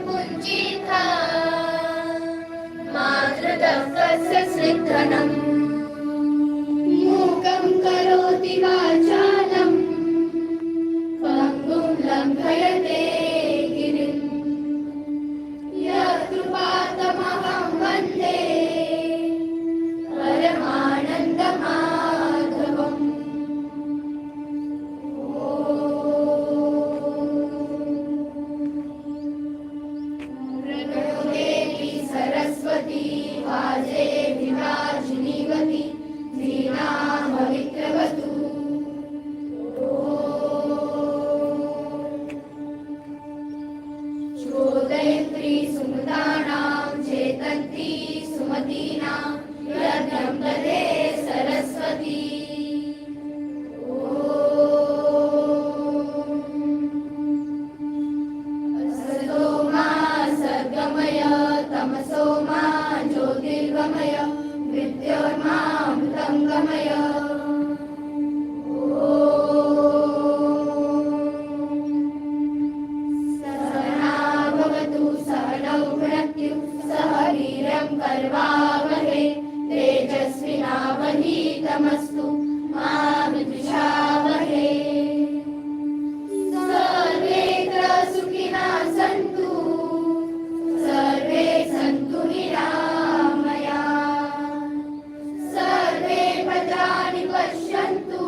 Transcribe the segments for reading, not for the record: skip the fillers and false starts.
पुञ्जिका मातृदत्तस्य स्निग्धनम् मूकं करोति वाचालं पङ्गुं लङ्घयते गिरिं यत्कृपातमहं वन्दे परमानन्दमाधवम्। प्रणोदेवी सरस्वती वाजे विराजिनीवती वीणामवित्रवतु। चोदयत्री सुमतानां चेतन्ती सुमतीनां यज्ञं ददे सरस्वती। असतो मा सद्गमय तमसो मा ज्योतिर्गमय मृत्योर्मामृतं गमय। सहना भवतु सहनौ भुनक्तु सह वीर्यं कर्वावहै तेजस्विनावधीतमस्तु मा विद्विषावहै। सर्वे सुखिनः सन्तु सर्वे सन्तु निरामयाः सर्वे भद्राणि पश्यन्तु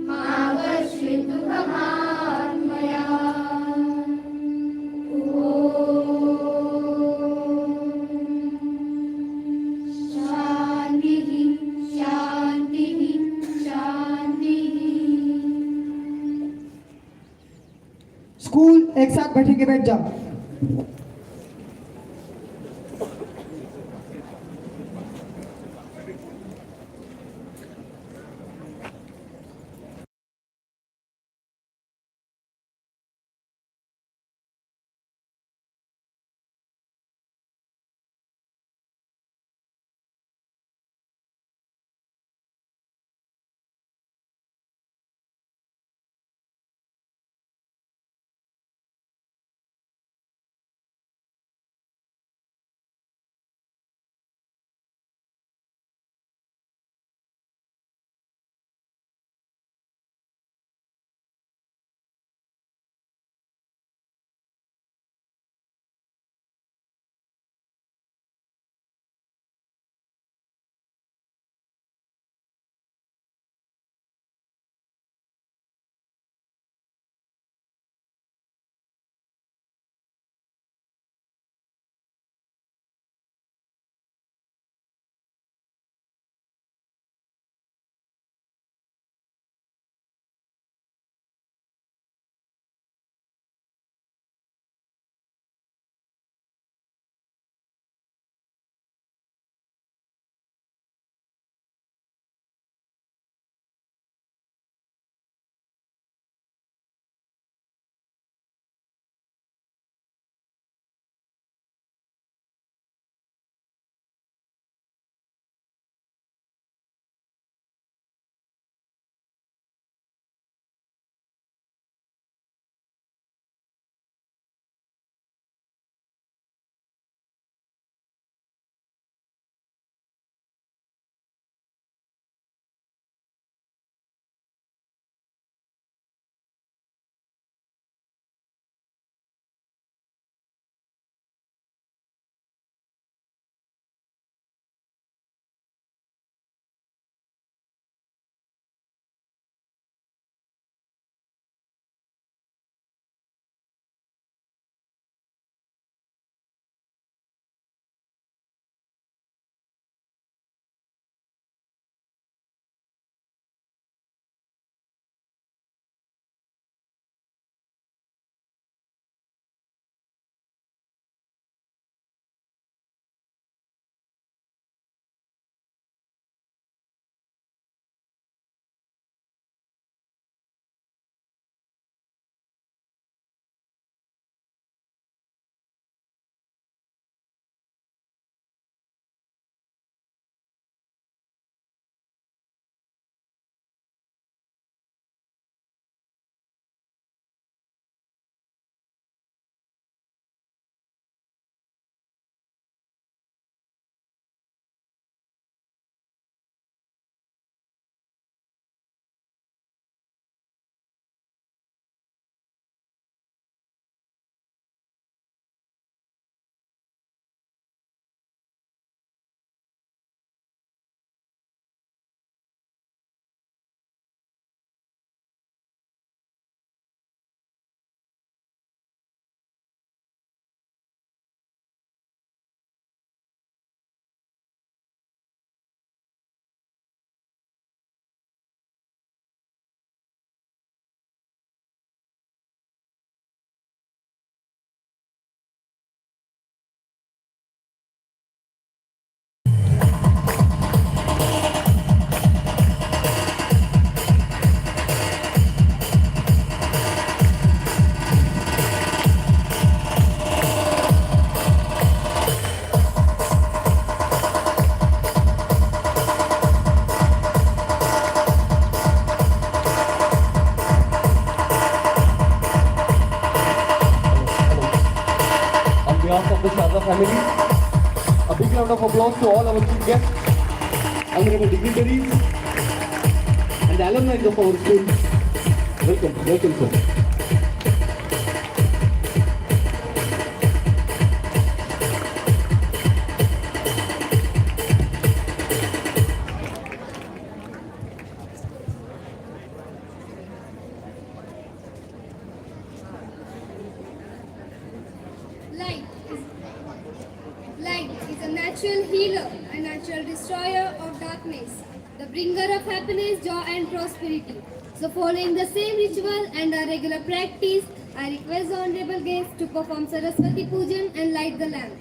मा कश्चित् दुःखमाप्नुयात्। शान्तिः शान्तिः शान्तिः। स्कूल एक साथ बैठेंगे, बैठ जाओ। behalf of the Sharda family. A big round of applause to all our chief guests, honorable dignitaries, and the alumni of our school. Welcome, sir. Light is a natural healer, a natural destroyer of darkness, the bringer of happiness, joy and prosperity. So following the same ritual and our regular practice, I request the honorable guests to perform Saraswati Pujan and light the lamp.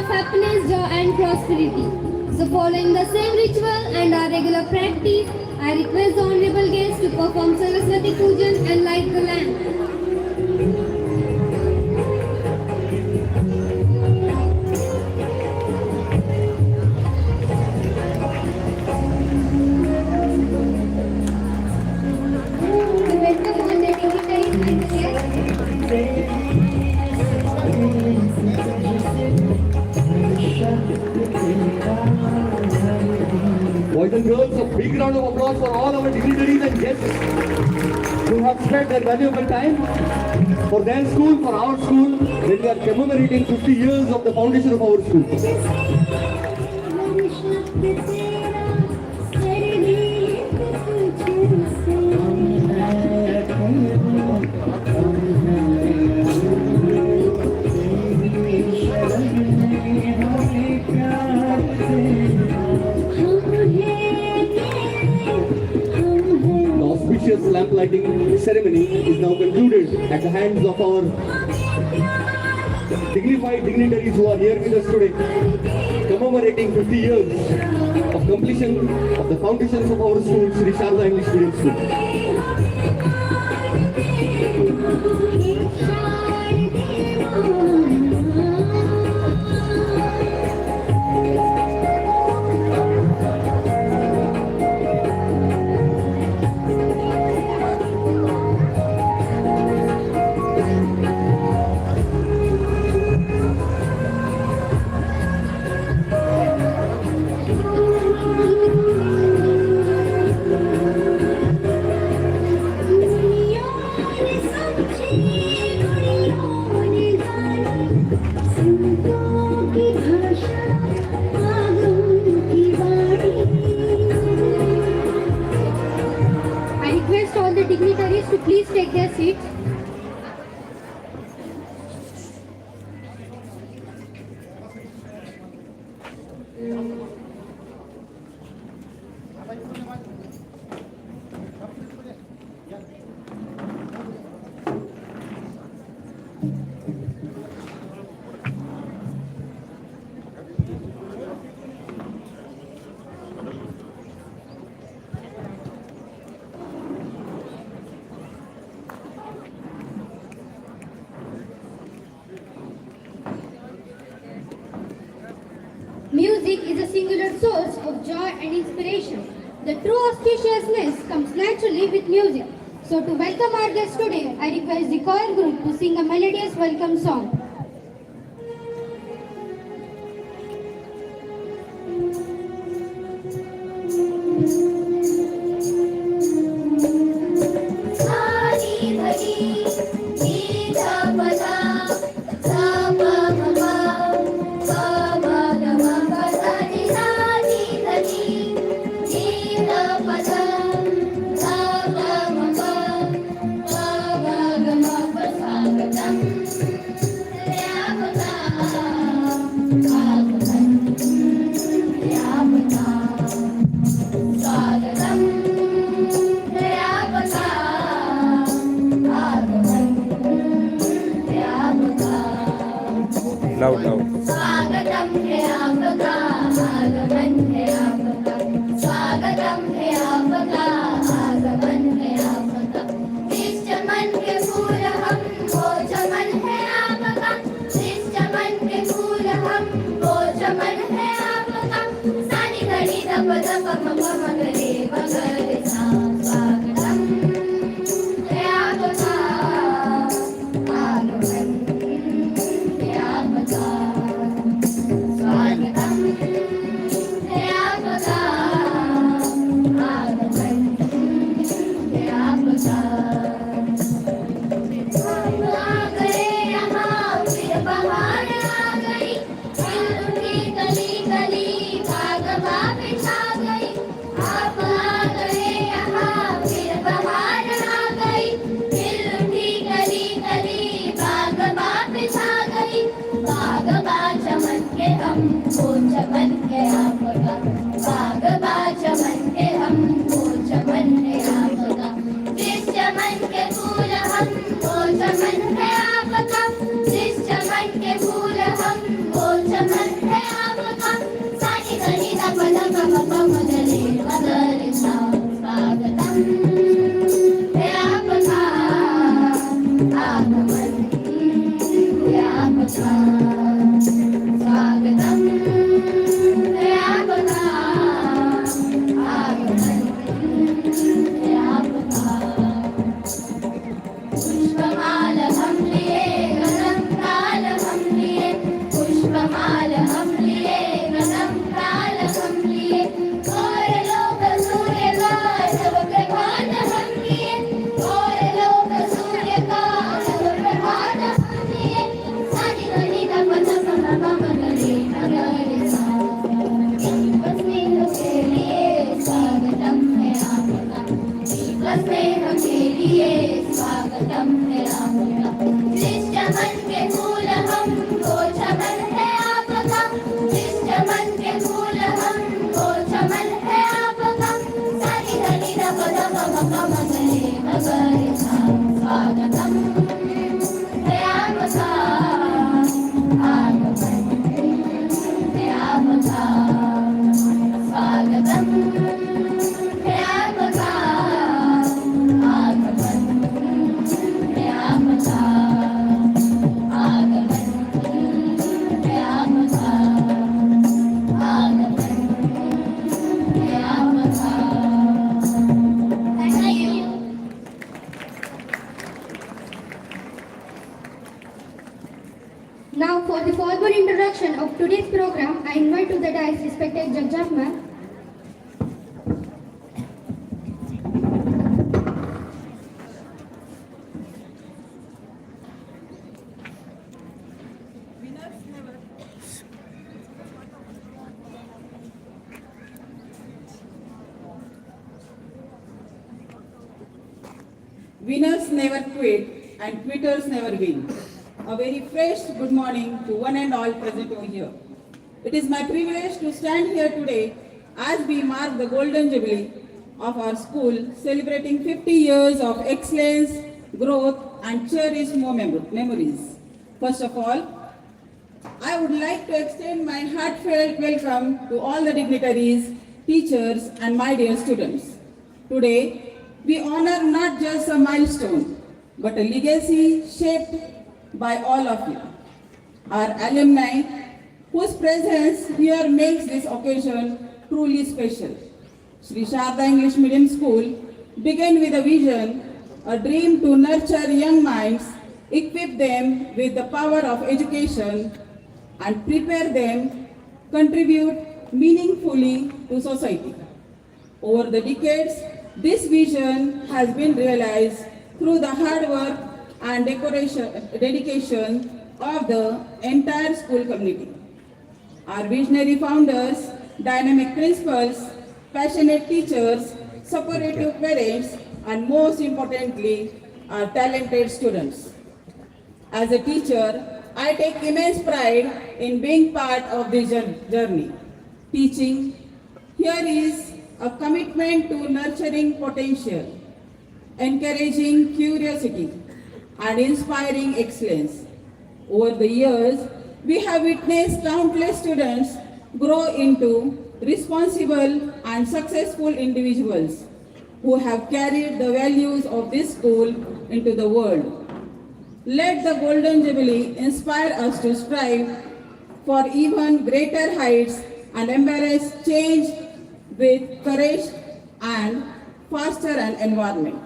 Happiness, joy and prosperity. So following the same ritual and our regular practice, I request the honorable guests to perform Saraswati Pujan and light the lamp. Boys and girls, a big round of applause for all our dignitaries and guests who have spent their valuable time for their school, for our school, when we are commemorating 50 years of the foundation of our school. Lamp lighting ceremony is now concluded at the hands of our dignified dignitaries who are here with us today, commemorating 50 years of completion of the foundations of our school, Sri Sharda English Medium School. Dignitaries to please take their seats. Music is a singular source of joy and inspiration. The true auspiciousness comes naturally with music. So to welcome our guests today, I request the choir group to sing a melodious welcome song. स्वागतं हे आपका आगमन हे आपका Loud, loud. स्वागतं हे आपका आगमन हे आपका स्वागतं हे आपका आगमन हे आपका इस चमन के फूल हम वो चमन है आपका इस चमन के फूल हम वो चमन है आपका सानी घड़ी दप दप मम मगरे मगरे सा स्वागतं हे आपका आगमन हे आपका स्वागतं हे आपका आगमन हे आपका आ गए यहाँ फिर बहार आ गई फिर उठी गली गली भाग वापिस आ गई आप आ गए यहाँ फिर बहार आ गई फिर उठी गली गली भाग वापिस आ गई बाग बा चमन के हम वो चमन के आपका बाग बा चमन के हम वो चमन है आपका जिस चमन के फूल हम वो चमन है आपका जिस चमन के फूल हम वो चमन है आपका सानी गनी दप दप मप मगरे मगरे सा स्वागतं हे आपका आगमन हे आपका स्वागतं हे आपका आगमन हे आपका पुष्पमाल हम लिए गगन काल हम लिए पुष्पमाल हम लिए गगन काल हम लिए और लोक सूर्य का सब प्रभात हम लिए और लोक सूर्य का सब प्रभात हम लिए सानी गनी दप दप मम मगरे मगरे सा स्नेह के लिए स्वागतं है आपका स्नेह के लिए स्वागतं है आपका जिस चमन के फूल हम वो चमन है आपका जिस चमन के फूल हम वो चमन है आपका सानी धनी दप दप मप मगरे मगरे सा स्वागतं है आपका आगमन है आपका स्वागतं हे आपका आगमन हे आपका आगमन हे आपका आगमन हे आपका thank you Now for the formal introduction of today's program, I invite to the dais respected Judge Ahmed. Winners never quit and quitters never win. A very fresh good morning to one and all present over here. It is my privilege to stand here today as we mark the golden jubilee of our school celebrating 50 years of excellence, growth and cherished memories. First of all, I would like to extend my heartfelt welcome to all the dignitaries, teachers and my dear students. Today, we honor not just a milestone, but a legacy shaped by all of you. Our alumni, whose presence here makes this occasion truly special. Sri Sharda English Medium School began with a vision, a dream to nurture young minds, equip them with the power of education, and prepare them contribute meaningfully to society. Over the decades, this vision has been realized through the hard work and dedication of the entire school community. Our visionary founders, dynamic principals, passionate teachers, supportive parents, and most importantly, our talented students. As a teacher, I take immense pride in being part of this journey. Teaching, here is a commitment to nurturing potential, encouraging curiosity, and inspiring excellence. Over the years, we have witnessed countless students grow into responsible and successful individuals who have carried the values of this school into the world. Let the Golden Jubilee inspire us to strive for even greater heights and embrace change with courage and foster an environment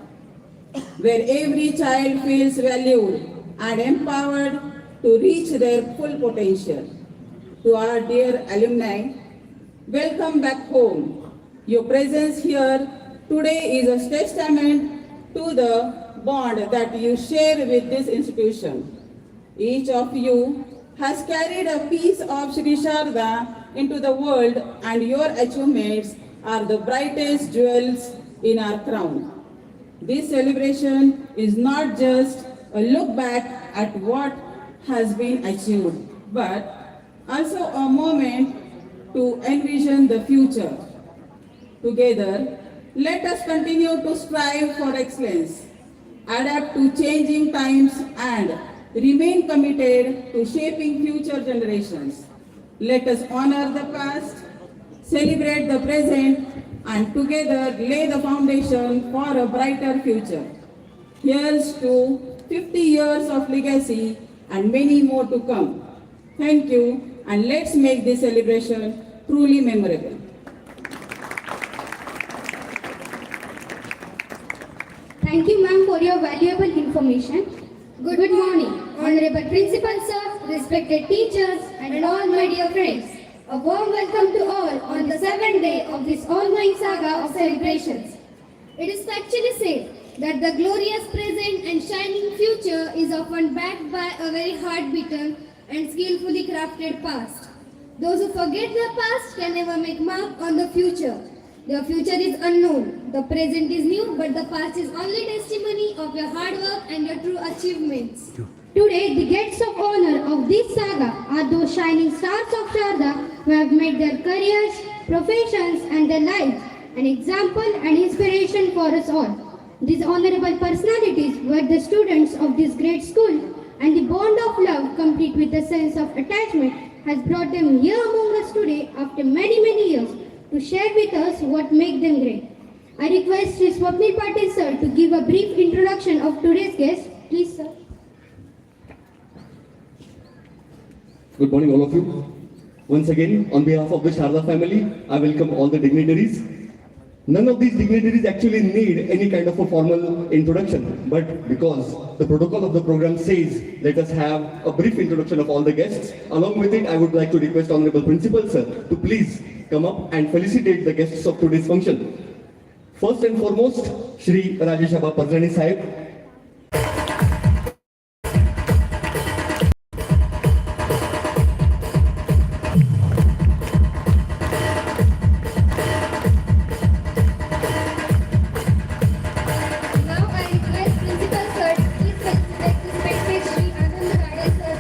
where every child feels valued and empowered to reach their full potential. To our dear alumni, welcome back home. Your presence here today is a testament to the bond that you share with this institution. Each of you has carried a piece of Sri Sharda into the world, and your achievements are the brightest jewels in our crown. This celebration is not just a look back at what has been achieved, but also a moment to envision the future. Together, let us continue to strive for excellence, adapt to changing times, and remain committed to shaping future generations. Let us honor the past, celebrate the present, and together lay the foundation for a brighter future. Here's to 50 years of legacy and many more to come. Thank you, and let's make this celebration truly memorable. Thank you, ma'am, for your valuable information. Good morning, Honorable Principal Sir, respected teachers, and all my dear friends. A warm welcome to all on the 7th day of this ongoing saga of celebrations. It is factually said that the glorious present and shining future is often backed by a very hard-beaten and skillfully crafted past. Those who forget the past can never make mark on the future. The future is unknown, the present is new, but the past is only testimony of your hard work and your true achievements. Today, the guests of honor of this saga are those shining stars of Sharda who have made their careers, professions, and their lives an example and inspiration for us all. These honorable personalities were the students of this great school, and the bond of love, complete with a sense of attachment, has brought them here among us today after many years to share with us what makes them great. I request Sri Swapnil Patil sir to give a brief introduction of today's guest. Please, sir. Good morning, all of you. Once again, on behalf of the Sharda family, I welcome all the dignitaries. None of these dignitaries actually need any kind of a formal introduction, but because the protocol of the program says, let us have a brief introduction of all the guests. Along with it, I would like to request Honorable Principal Sir to please come up and felicitate the guests of today's function. First and foremost, Shri Rajesh Abha Parzani Sahib. Now I request Principal Sir to please felicitate respected Shri Anand Gade Sir.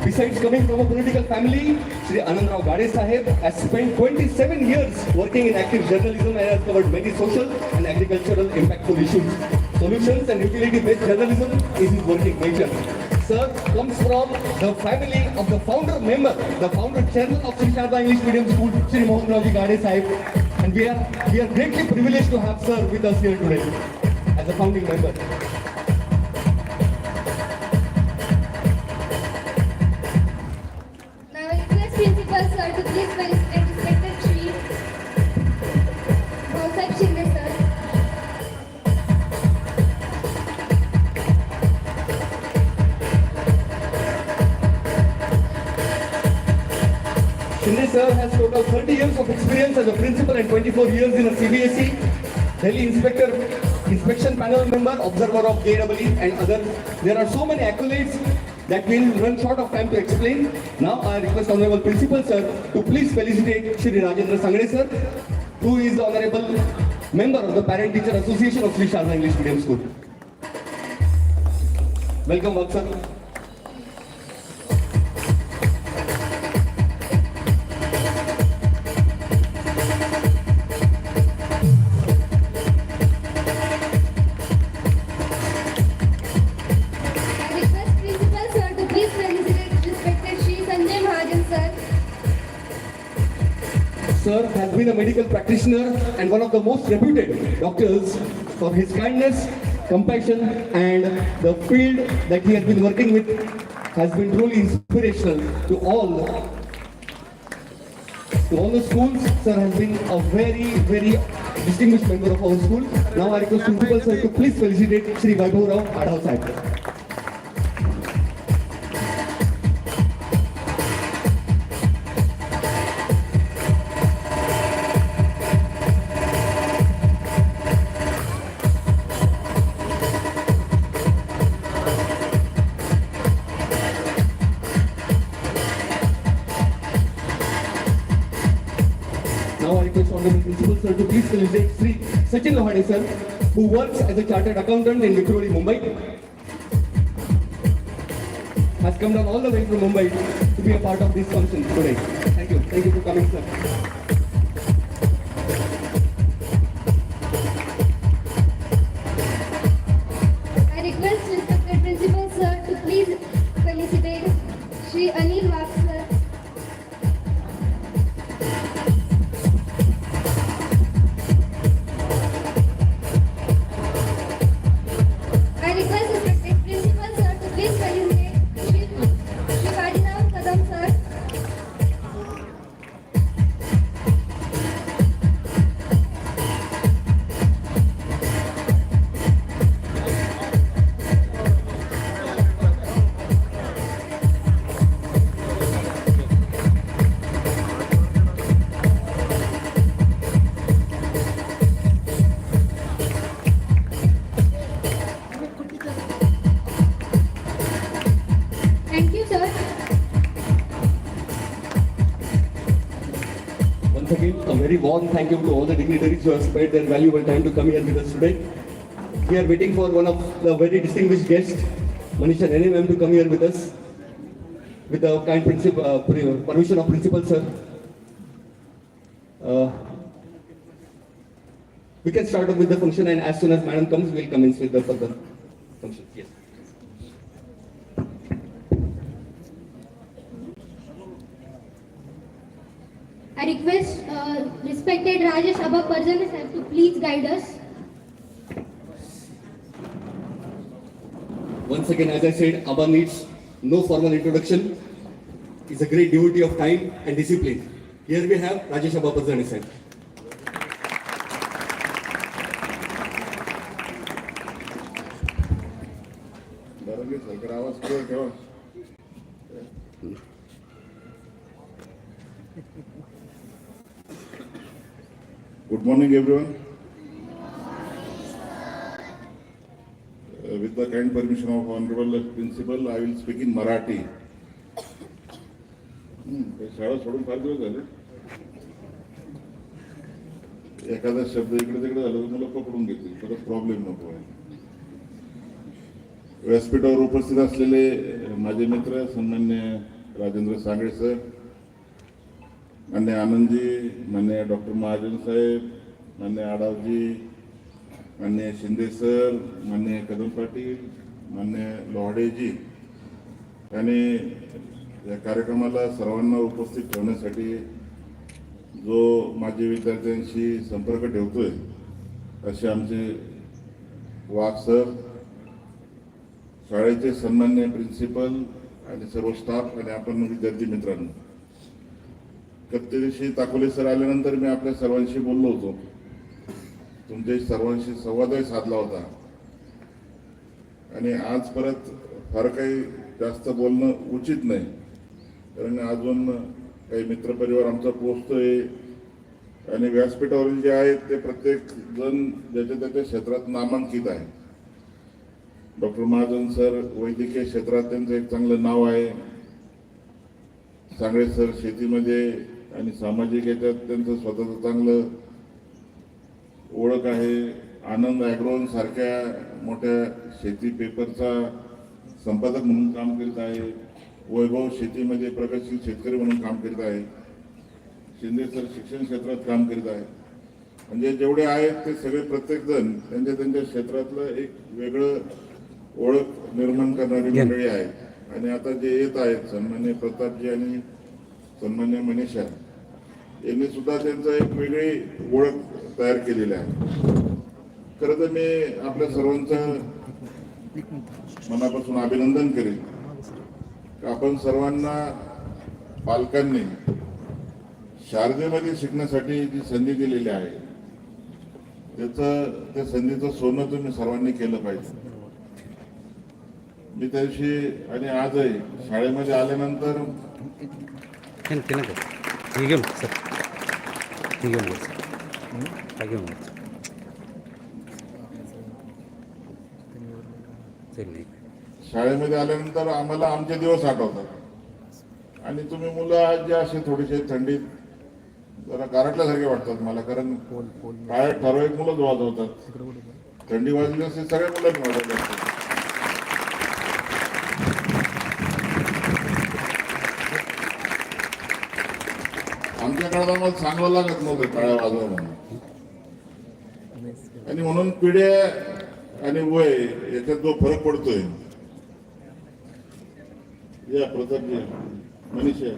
Besides coming from a political family, Shri Anand Rao Gade Sahib has spent 27 years working in active journalism and has covered many social and agricultural impactful issues. Solutions and utility-based journalism is his working nature. Sir comes from the family of the founder member, the founder chairman of Sri Sharda English Medium School, Shri Mohan Rao Gade Sahib, and we are greatly privileged to have Sir with us here today as a founding member. Now I request Principal Sir to please felicitate respected Shri Bhausab Shinde Sir. Shinde sir has total 30 years of experience as a principal and 24 years in a CBSE, Delhi Inspection Panel member, observer of JEE and others. There are so many accolades that we'll run short of time to explain. Now I request Honorable Principal Sir to please felicitate Shri Rajendra Sangre Sir, who is the Honorable Member of the Parent Teacher Association of Sri Sharda English Medium School. Welcome, sir. Sir has been a medical practitioner and one of the most reputed doctors for his kindness, compassion, and the field that he has been working with has been truly inspirational to all the schools. Sir has been a very distinguished member of our school. Now I request Principal Sir to please felicitate Shri Vaibhav Rao Adhav Sahib. Now I request Honorable Principal Sir to please felicitate Sri Sachin Lohade Sir, who works as a chartered accountant in Vikhroli, Mumbai. Has come down all the way from Mumbai to be a part of this function today. Thank you. Thank you for coming, sir. I request respected Principal Sir to please felicitate Shri Anil Vag Sir. I request respected Principal Sir to please felicitate Shri Kadinav Kadam Sir. Thank you, sir. Once again, a very warm thank you to all the dignitaries who have spared their valuable time to come here with us today. We are waiting for one of the very distinguished guests, Manisha NMM, to come here with us with the kind permission of Principal Sir. We can start off with the function, and as soon as Madam comes, we'll commence with the further function. Yes. I request respected Rajesh Abha Parzane sir to please guide us. Once again, as I said, Abba needs no formal introduction. He's a great devotee of time and discipline. Here we have Rajesh Abha Parzane sir. Good morning, everyone. With the kind permission of Honorable Principal, I will speak in Marathi. शाळा सोडून फार दिवस झाले. एखादा शब्द इकडे तिकडे झाला तर मला पकडून घेतील, परत प्रॉब्लेम नको आहे. व्यासपीठावर उपस्थित असलेले माझे मित्र सन्मान्य राजेंद्र सांगळे सर, मान्य आनंदजी, मान्य डॉक्टर महाजन साहेब, मान्य आडावजी, मान्य शिंदे सर, मान्य कदम पाटील, मान्य लोहाडेजी, आणि या कार्यक्रमाला सर्वांना उपस्थित ठेवण्यासाठी जो माझे विद्यार्थ्यांशी संपर्क ठेवतोय असे आमचे वाघ सर, शाळेचे सन्मान्य प्रिन्सिपल आणि सर्व स्टाफ आणि आपण विद्यार्थी मित्रांनो, त्या दिवशी ताकोले सर आल्यानंतर मी आपल्या सर्वांशी बोललो होतो, तुमच्या सर्वांशी संवादही साधला होता आणि आज परत फार काही जास्त बोलणं उचित नाही, कारण अजून काही मित्रपरिवार आमचा पोहोचतोय आणि व्यासपीठावरील जे आहेत ते प्रत्येक जण ज्याच्या त्याच्या क्षेत्रात नामांकित आहे. डॉक्टर महाजन सर वैद्यकीय क्षेत्रात त्यांचं एक चांगलं नाव आहे. सांगळे सर शेतीमध्ये आणि सामाजिक याच्यात त्यांचं स्वतःचं चांगलं ओळख आहे. आनंद ॲग्रोन सारख्या मोठ्या शेती पेपरचा संपादक म्हणून काम करीत आहे. वैभव शेतीमध्ये प्रगतशील शेतकरी म्हणून काम करीत आहे. शिंदे सर शिक्षण क्षेत्रात काम करीत आहे. म्हणजे जेवढे आहेत ते सगळे प्रत्येकजण त्यांच्या त्यांच्या क्षेत्रातलं एक वेगळं ओळख निर्माण करणारी मंडळी आहेत. आणि आता जे येत आहेत सन्मान्य प्रतापजी आणि सन्मान्य मनीषा, यांनी सुद्धा त्यांचं एक वेगळी ओळख तयार केलेली आहे. खरं तर मी आपल्या सर्वांचं मनापासून अभिनंदन करेन की आपण सर्वांना पालकांनी शारदेमध्ये शिकण्यासाठी जी संधी दिलेली आहे त्या संधीचं सोनं तुम्ही सर्वांनी केलं पाहिजे. मी त्या दिवशी आणि आजही शाळेमध्ये आल्यानंतर शाळेमध्ये आल्यानंतर आम्हाला आमचे दिवस आठवतात आणि तुम्ही मुलं आज जे असे थोडेसे थंडीत जरा गारटल्यासारखे वाटतात मला, कारण काय ठराविक मुलं वाजवतात. थंडी वाजली असते सगळ्या मुलांनी वाजवली असते. आमच्या काळात आम्हाला सांगावं लागत नव्हतं टाळ्या वाजवा म्हणून. आणि म्हणून पिढ्या आणि वय याच्यात जो फरक पडतोय, या प्रतापजी मनीषा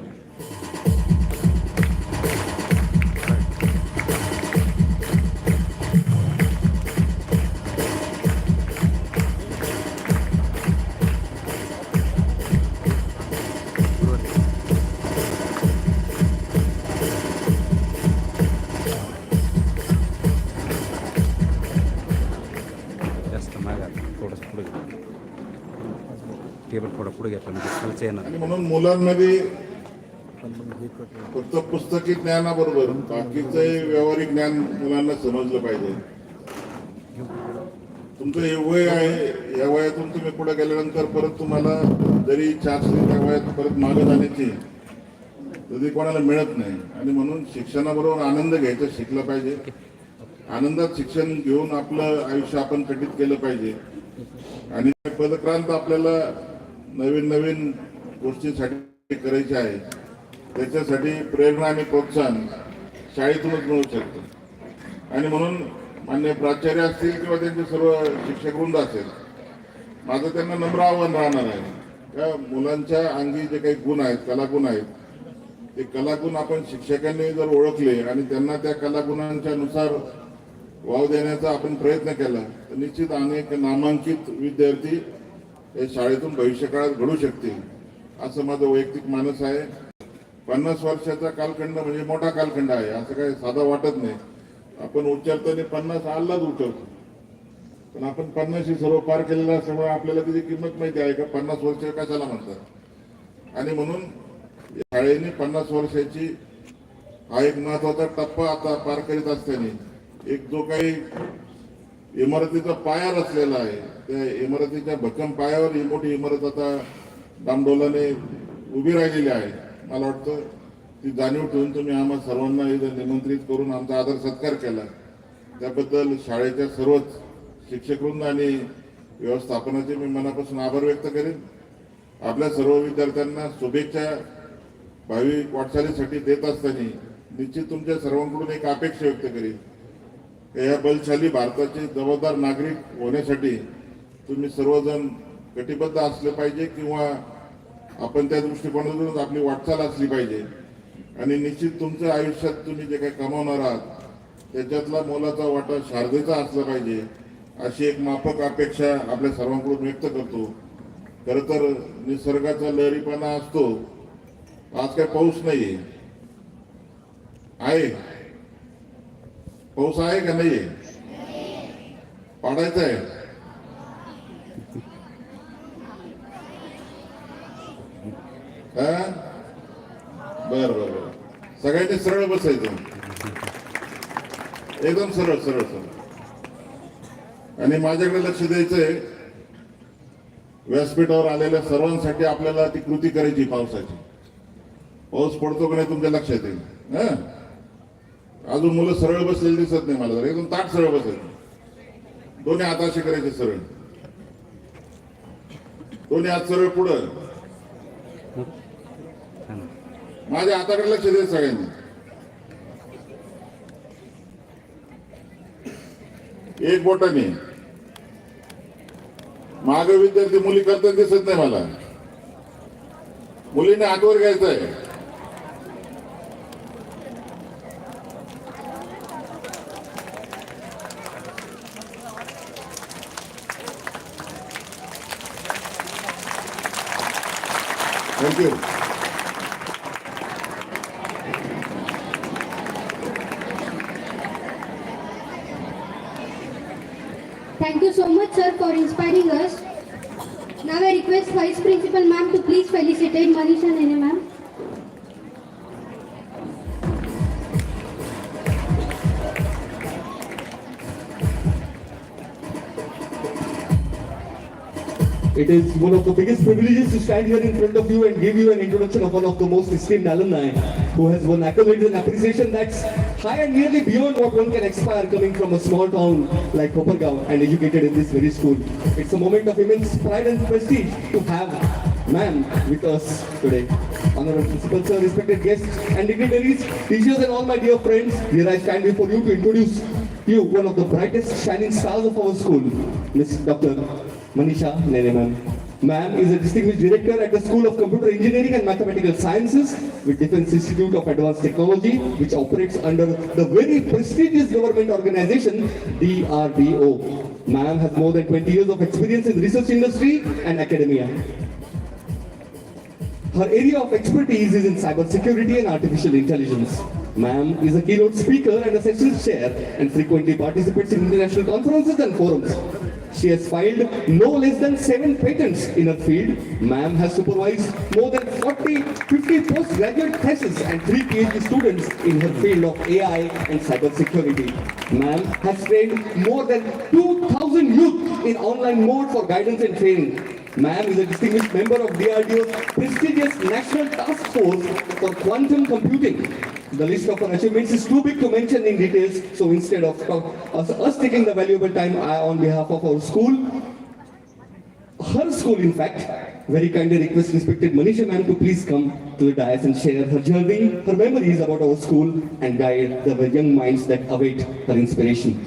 टेबल थोडं पुढे घेतलं म्हणजे खालचं येणार. आणि म्हणून मुलांमध्ये फक्त पुस्तकी ज्ञानाबरोबर बाकीचं व्यावहारिक ज्ञान मुलांना समजलं पाहिजे. तुमचं हे वय आहे, या वयातून तुम्ही पुढे गेल्यानंतर परत तुम्हाला जरी इच्छा असली त्या वयात परत मागे जाण्याची तरी कोणाला मिळत नाही. आणि म्हणून शिक्षणाबरोबर आनंद घ्यायचा शिकलं पाहिजे. आनंदात शिक्षण घेऊन आपलं आयुष्य आपण कटित केलं पाहिजे. आणि पदक्रांत आपल्याला नवीन नवीन गोष्टींसाठी करायचे आहे, त्याच्यासाठी प्रेरणा आणि प्रोत्साहन शाळेतूनच मिळू शकतं. आणि म्हणून मान्य प्राचार्य असतील किंवा त्यांचे सर्व शिक्षक वृंद असेल, माझं त्यांना नम्र आव्हान राहणार आहे. त्या मुलांच्या अंगी जे काही गुण आहेत, कलागुण आहेत, ते कलागुण आपण शिक्षकांनी जर ओळखले आणि त्यांना त्या कलागुणांच्या नुसार वाव देण्याचा आपण प्रयत्न केला तर निश्चित अनेक नामांकित विद्यार्थी या शाळेतून भविष्यकाळात घडू शकतील, असं माझं वैयक्तिक मानस आहे. 50 वर्षाचा कालखंड म्हणजे मोठा कालखंड आहे, असं काही साधा वाटत नाही. आपण उच्चारताना 50 आल्लाच उच्चारतो, पण आपण 50 सर्व पार केलेलं असल्यामुळे आपल्याला त्याची किंमत माहिती आहे का 50 वर्ष कशाला म्हणतात. आणि म्हणून शाळेने 50 वर्षाची हा एक महत्वाचा टप्पा आता पार करीत असताना एक जो काही इमारतीचा पाया रचलेला आहे, त्या इमारतीच्या भक्कम पायावर ही मोठी इमारत आता डामडोलाने उभी राहिलेली आहे. मला वाटतं ती जाणीव ठेवून तुम्ही आम्हा सर्वांना इथं निमंत्रित करून आमचा आदर सत्कार केला, त्याबद्दल शाळेच्या सर्वच शिक्षकवृंद आणि व्यवस्थापनाचे मी मनापासून आभार व्यक्त करेन. आपल्या सर्व विद्यार्थ्यांना शुभेच्छा भावी वाटचालीसाठी देत असताना निश्चित तुमच्या सर्वांकडून एक अपेक्षा व्यक्त करेन. या बलशाली भारताचे जबाबदार नागरिक होण्यासाठी तुम्ही सर्वजण कटिबद्ध असले पाहिजे किंवा आपण त्या दृष्टिकोनातूनच आपली वाटचाल असली पाहिजे. आणि निश्चित तुमच्या आयुष्यात तुम्ही जे काही कमावणार आहात त्याच्यातला मोलाचा वाटा शारदेचा असला पाहिजे, अशी एक माफक अपेक्षा आपल्या सर्वांकडून व्यक्त करतो. खरं तर निसर्गाचा लहरीपणा असतो. आज काय पाऊस नाही आहे, पाऊस आहे का नाही पाडायचा आहे. बर बर बर, सगळ्यांनी सरळ बसायचं, एकदम सरळ सरळ सरळ. आणि माझ्याकडे लक्ष द्यायचंय, व्यासपीठावर आलेल्या सर्वांसाठी आपल्याला ती कृती करायची पावसाची. पाऊस पडतो का नाही तुमच्या लक्षात येईल. अजून मुलं सरळ बसलेली दिसत नाही मला, एकदम ताट सरळ बसायचं, दोन्ही हात असे करायचे सरळ, दोन्ही हात सरळ पुढं. माझ्या हाताकडे लक्ष द्यायचं सगळ्यांनी. एक बोटाने मागे विद्यार्थी मुली करताना दिसत नाही मला, मुलीने हातवर घ्यायचं आहे. you. Thank you so much, sir, for inspiring us. Now I request Vice Principal Ma'am to please felicitate Manisha Nene Ma'am. It is one of the biggest privileges to stand here in front of you and give you an introduction of one of the most esteemed alumni who has won accolades and appreciation that's high and nearly beyond what one can aspire coming from a small town like Kopargaon and educated in this very school. It's a moment of immense pride and prestige to have ma'am with us today. Honorable Principal Sir, respected guests and dignitaries, teachers and all my dear friends, here I stand before you to introduce you one of the brightest shining stars of our school, Miss Dr. Manisha Nene ma'am. Ma'am is a distinguished director at the School of Computer Engineering and Mathematical Sciences with Defence Institute of Advanced Technology, which operates under the very prestigious government organization DRDO. Ma'am has more than 20 years of experience in research industry and academia. Her area of expertise is in cybersecurity and artificial intelligence. Ma'am is a keynote speaker and a sessions chair and frequently participates in international conferences and forums. She has filed no less than 7 patents in her field. Ma'am has supervised more than 50 postgraduate theses and 3 PhD students in her field of AI and cybersecurity. Ma'am has trained more than 2,000 youth in online mode for guidance and training. Ma'am is a distinguished member of DRDO's prestigious National Task Force for Quantum Computing. The list of her achievements is too big to mention in details, so instead of us taking the valuable time on behalf of our school, her school in fact, very kindly request respected Manisha ma'am to please come to the dais and share her journey, her memories about our school and guide the young minds that await her inspiration.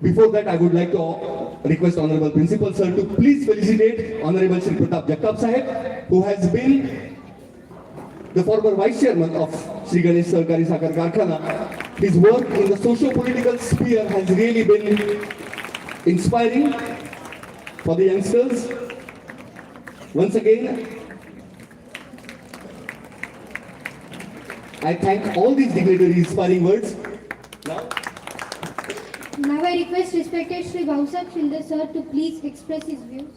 Before that, I would like to request Honorable Principal Sir to please felicitate Honorable Shri Pratap Jagtap Sahib, who has been the former Vice Chairman of Sri Ganesh Sarkari Sakar Karkhana. His work in the socio-political sphere has really been inspiring for the youngsters. Once again, I thank all these dignitaries' inspiring words. Now I request respected Shri Bhausab Shinde sir to please express his views.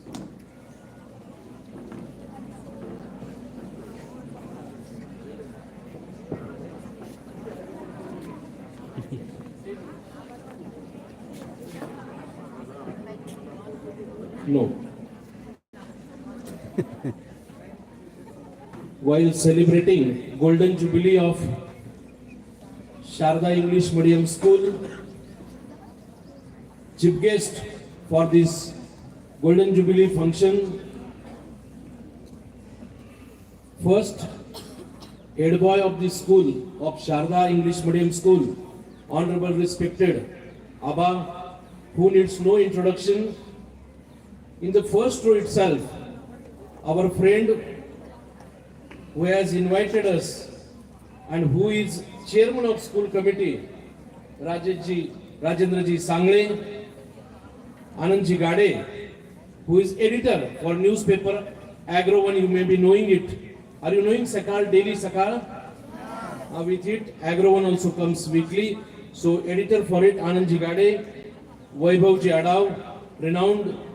No. While celebrating Golden Jubilee of Sharda English Medium School, chief guest for this Golden Jubilee function, first head boy of the school of Sharda English Medium School, Honorable respected Abba, who needs no introduction. In the first row itself, our friend who has invited us and who is chairman of school committee, Rajendraji Sangle, Anandji Gade, who is editor for newspaper Agro One, you may be knowing it. Are you knowing Sakal, Daily Sakal? With it, Agro One also comes weekly. So editor for it, Anandji Gade, Vaibhavji Adav, renowned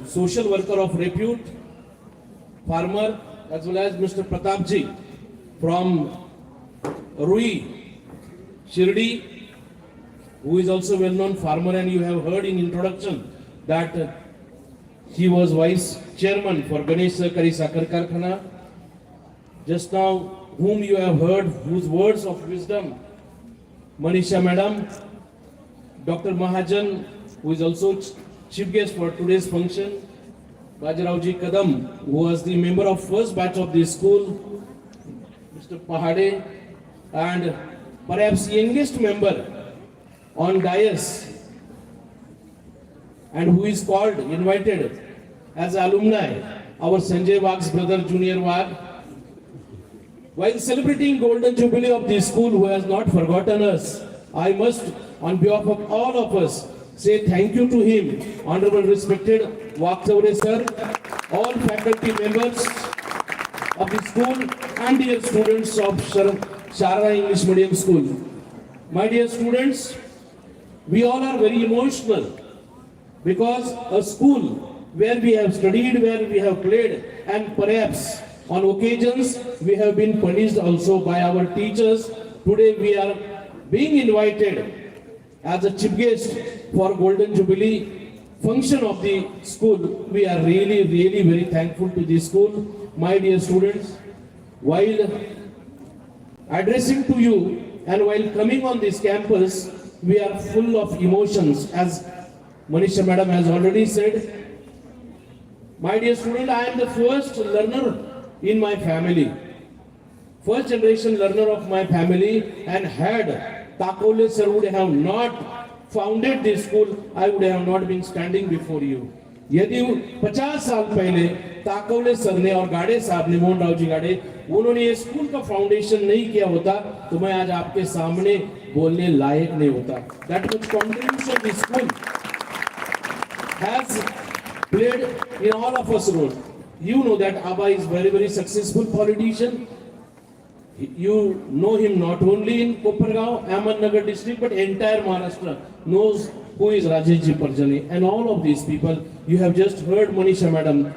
social worker of repute, farmer, as well as Mr. Pratapji from Rui, Shirdi, who is also well-known farmer, and you have heard in introduction that he was vice chairman for Ganesh Sarkari Sakar Karkhana. Just now, whom you have heard, whose words of wisdom, Manisha Madam, Dr. Mahajan, who is also chief guest for today's function, Bajarauji Kadam, who was the member of first batch of this school, Mr. Pahade, and perhaps youngest member on dais, and who is called, invited as alumni, our Sanjay Wagh's brother, Junior Wagh. While celebrating Golden Jubilee of this school, who has not forgotten us, I must, on behalf of all of us, say thank you to him, Honorable respected Waghchaure sir, all faculty members of the school and dear students of Sharada English Medium School. My dear students, we all are very emotional because a school where we have studied, where we have played, and perhaps on occasions we have been punished also by our teachers. Today we are being invited as a chief guest for Golden Jubilee function of the school. We are really very thankful to the school. My dear students, while addressing to you and while coming on this campus, we are full of emotions, as Manisha Madam has already said. My dear student, I am the first learner in my family, first generation learner of my family, and had Takole sir would have not founded this school, I would have not been standing before you. यदि 50 साल पहले Takawale sir ने और गाड़े साहब ने, मोहन राव जी गाड़े, उन्होंने ये स्कूल का फाउंडेशन नहीं किया होता तो मैं आज आपके सामने बोलने लायक नहीं होता. That much contribution this school has played in all of us role. You know that Abba is very successful politician. You know him not only in Kopargaon, Ahmednagar district, but entire Maharashtra knows who is Rajeshji Parjani. And all of these people, you have just heard Manisha Madam.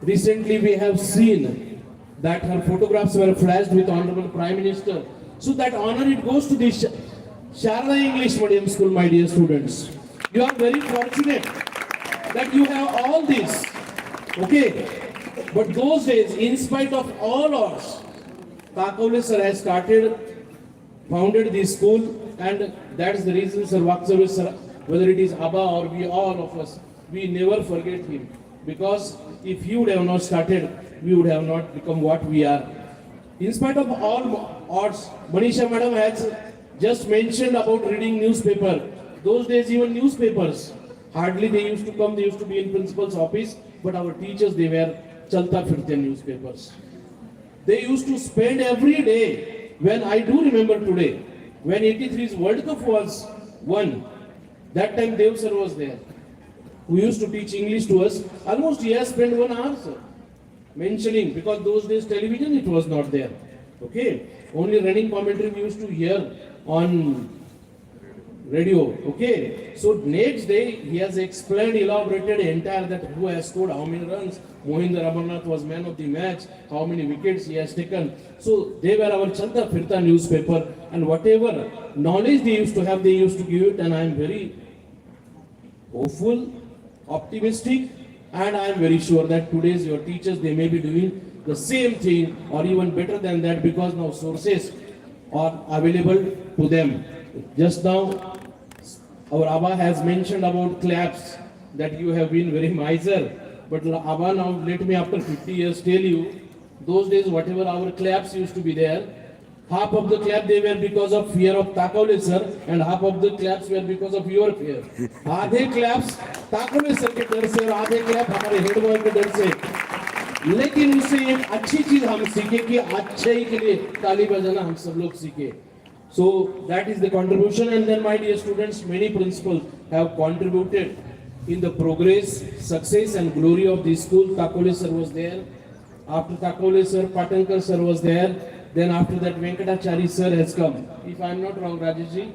Recently we have seen that her photographs were flashed with Honorable Prime Minister. So that honor, it goes to the Sharada English Medium School, my dear students. You are very fortunate that you have all this. Okay. But those days, in spite of all odds, Takole sir has founded this school, and that's the reason Sir Vaksavi sir, whether it is Abba or we all of us, we never forget him. Because if he would have not started, we would have not become what we are. In spite of all odds, Manisha Madam has just mentioned about reading newspaper. Those days even newspapers, hardly they used to come, they used to be in principal's office, but our teachers, they were Chalta Firte newspapers. They used to spend every day, when I do remember today, when 83's World Cup was won, that time Dev sir was there, who used to teach English to us. Almost he has spent 1 hour, sir, mentioning, because those days television, it was not there. Okay, only running commentary we used to hear on radio. Okay, so next day he has explained, elaborated entire that who has scored how many runs. Mohinder Amarnath was man of the match, how many wickets he has taken. So they were our Chalta Firta newspaper, and whatever knowledge they used to have, they used to give it. And I am very hopeful, optimistic, and I am very sure that today's your teachers, they may be doing the same thing or even better than that, because now sources are available to them. Just now our Abba has mentioned about claps, that you have been very miser. But Abba, now let me after 50 years tell you, those days whatever our claps used to be there, half of the clap they were because of fear of Takole sir, and half of the claps were because of your fear. आधे claps Takole sir के डर से और आधे clap हमारे head boy के डर से. लेकिन उससे एक अच्छी चीज हम सीखे कि अच्छाई के लिए ताली बजाना हम सब लोग सीखे. So that is the contribution. And then my dear students, many principals have contributed in the progress, success and glory of this school. Takole sir was there. After Takole sir, Patankar sir was there. Then after that, Venkatachari sir has come. If I am not wrong, Rajeshji,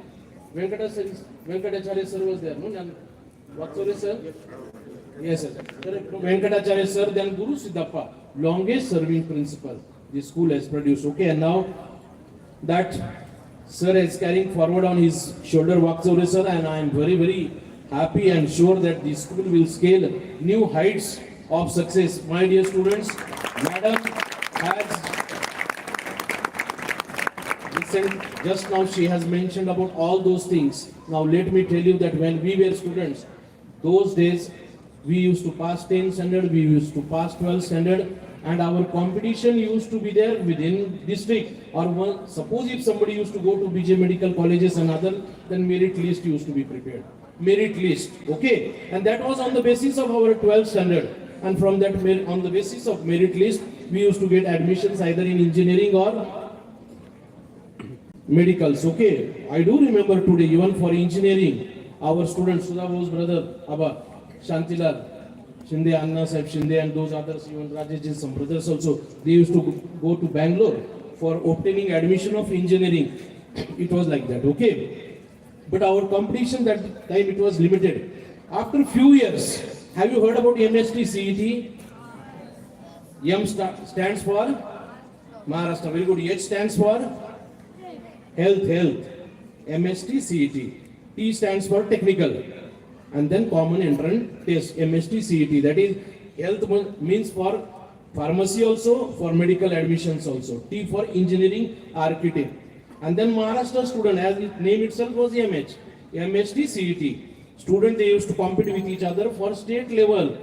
Venkatachari sir was there. No, Vatsore sir? Yes, sir. Venkatachari sir, then Guru Siddhappa, longest serving principal the school has produced. Okay, and now that sir is carrying forward on his shoulder Vatsore sir, and I am very happy and sure that the school will scale new heights of success. My dear students, Madam has listened, just now she has mentioned about all those things. Now let me tell you that when we were students, those days we used to pass 10 standard, we used to pass 12 standard, and our competition used to be there within district, or one, suppose if somebody used to go to BJ medical colleges and other, then merit list used to be prepared. Merit list, okay, and that was on the basis of our 12th standard, and from that on the basis of merit list we used to get admissions either in engineering or medicals. Okay, I do remember today, even for engineering, our student Sudha Bose's brother Abba Shantilal, Shinde, Anna Sahib Shinde and those others, even Rajesh, some brothers also, they used to go to Bangalore for obtaining admission of engineering. It was like that, okay. But our competition that time, it was limited. After few years, have you heard about MST CET? M stands for Maharashtra, very good. H stands for health. MST CET. T stands for technical. And then common entrance test, MST CET. That is, health means for pharmacy also, for medical admissions also. T for engineering, architect. And then Maharashtra student, as its name itself was MST CET. Student, they used to compete with each other for state level.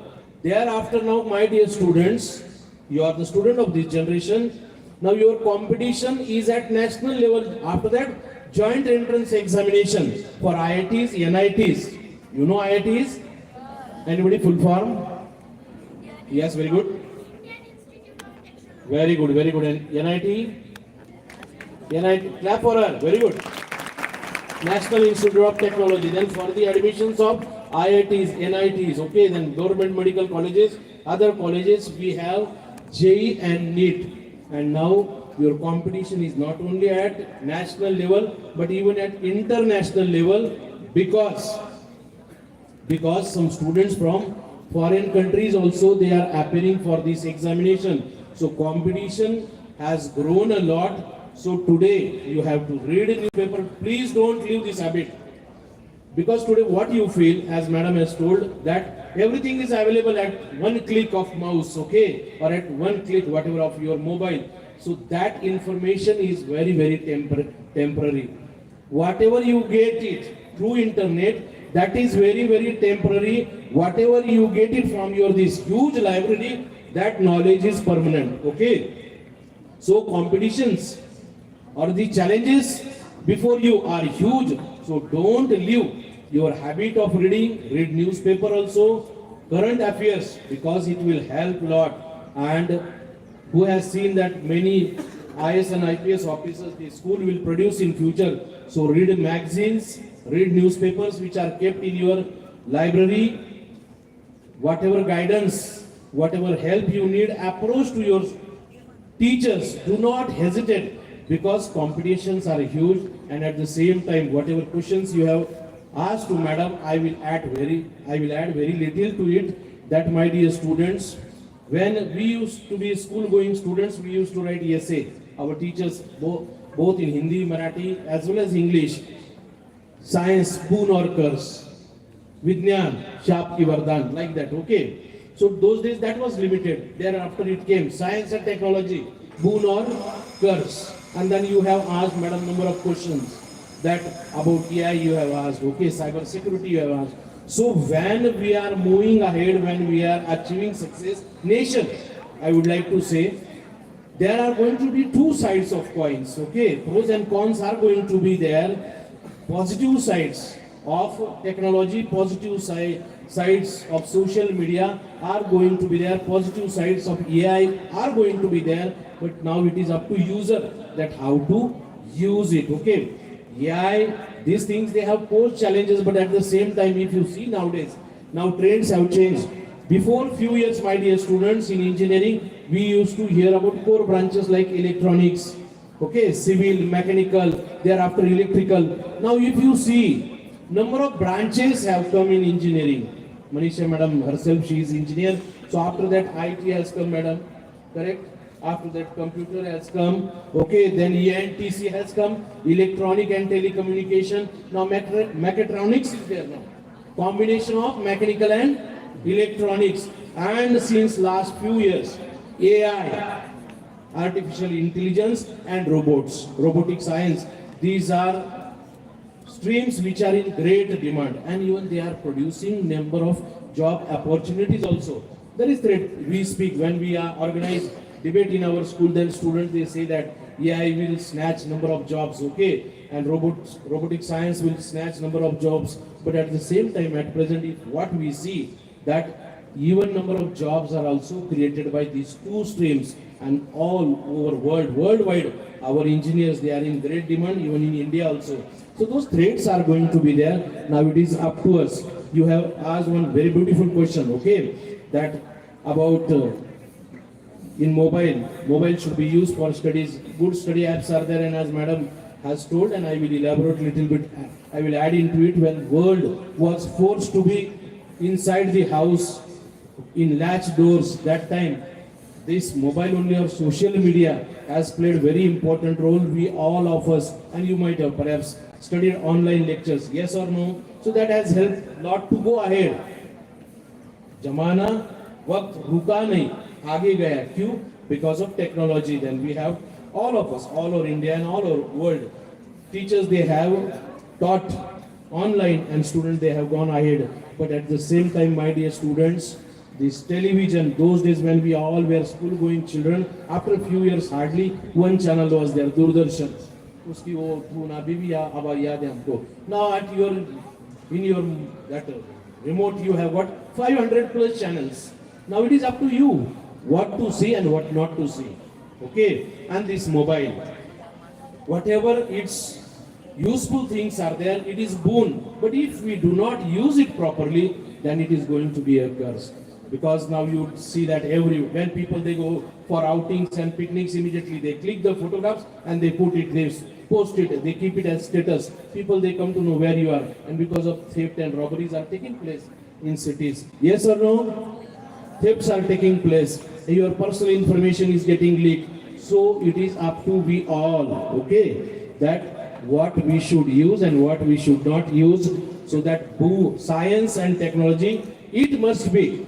Thereafter now, my dear students, you are the student of this generation. Now your competition is at national level. After that, joint entrance examination for IITs, NITs. You know IITs? Anybody full form? Yes, very good. Very good, very good. And NIT? NIT, clap for her. Very good. National Institute of Technology. Then for the admissions of IITs, NITs, okay, then government medical colleges, other colleges, we have JEE and NEET. And now your competition is not only at national level, but even at international level, because some students from foreign countries also, they are appearing for this examination. So competition has grown a lot. So today you have to read a newspaper. Please don't leave this habit. Because today what you feel, as madam has told, that everything is available at one click of mouse, okay, or at one click, whatever, of your mobile. So that information is very, very temporary. Whatever you get it through internet, that is very, very temporary. Whatever you get it from your this huge library, that knowledge is permanent, okay. So competitions or the challenges before you are huge. So don't leave your habit of reading. Read newspaper also, current affairs, because it will help a lot. And who has seen that many IS and IPS officers the school will produce in future. So read magazines, read newspapers which are kept in your library. Whatever guidance, whatever help you need, approach to your teachers. Do not hesitate, because competitions are huge. And at the same time, whatever questions you have asked to madam, I will add very little to it. That, my dear students, when we used to be school-going students, we used to write essay. Our teachers, both in Hindi, Marathi, as well as English. Science, boon or curse. Vidyan, shaap ki vardhan, like that, okay. So those days that was limited. Thereafter it came science and technology, boon or curse. And then you have asked madam number of questions. That about AI you have asked, okay, cyber security you have asked. So when we are moving ahead, when we are achieving success, nation, I would like to say, there are going to be two sides of coins, okay. Pros and cons are going to be there. Positive sides of technology, positive sides of social media are going to be there. Positive sides of AI are going to be there. But now it is up to user that how to use it, okay. AI, these things, they have posed challenges, but at the same time, if you see nowadays, now trends have changed. Before few years, my dear students, in engineering, we used to hear about core branches like electronics, okay, civil, mechanical, thereafter electrical. Now if you see, number of branches have come in engineering. Manisha madam herself, she is engineer. So after that, IT has come, madam, correct? After that, computer has come, okay, then ENTC has come, electronic and telecommunication. Now mechatronics is there now. Combination of mechanical and electronics. And since last few years, AI, artificial intelligence and robots, robotic science, these are streams which are in great demand, and even they are producing number of job opportunities also. There is threat. We speak when we are organized debate in our school, then students, they say that AI will snatch number of jobs, okay, and robotic science will snatch number of jobs. But at the same time, at present, if what we see, that even number of jobs are also created by these two streams, and all over worldwide, our engineers, they are in great demand, even in India also. So those threats are going to be there. Now it is up to us. You have asked one very beautiful question, okay. that about in mobile should be used for studies. Good study apps are there, and as madam has told, and I will elaborate little bit, I will add into it. When world was forced to be inside the house in latch doors, that time this mobile only or social media has played very important role. We all of us, and you might have perhaps studied online lectures, yes or no? So that has helped lot to go ahead. जमाना वक्त रुका नहीं, आगे गया. क्यों? Because of technology. Then we have all of us, all over India and all over world. Teachers, they have taught online, and students, they have gone ahead. But at the same time, my dear students, this television, those days when we all were school going children, after a few years hardly one channel was there, Doordarshan. Uski wo puna bibi abar yaad hai humko. Now at your, in your that remote you have got 500 plus channels. Now it is up to you what to see and what not to see. Okay, and this mobile, whatever its useful things are there, it is boon. But if we do not use it properly, then it is going to be a curse. Because now you see that when people they go for outings and picnics, immediately they click the photographs and they put it, they post it, they keep it as status. People, they come to know where you are, and because of theft and robberies are taking place in cities. Yes or no? Thefts are taking place. Your personal information is getting leaked. So it is up to we all, okay, that what we should use and what we should not use, so that science and technology, it must be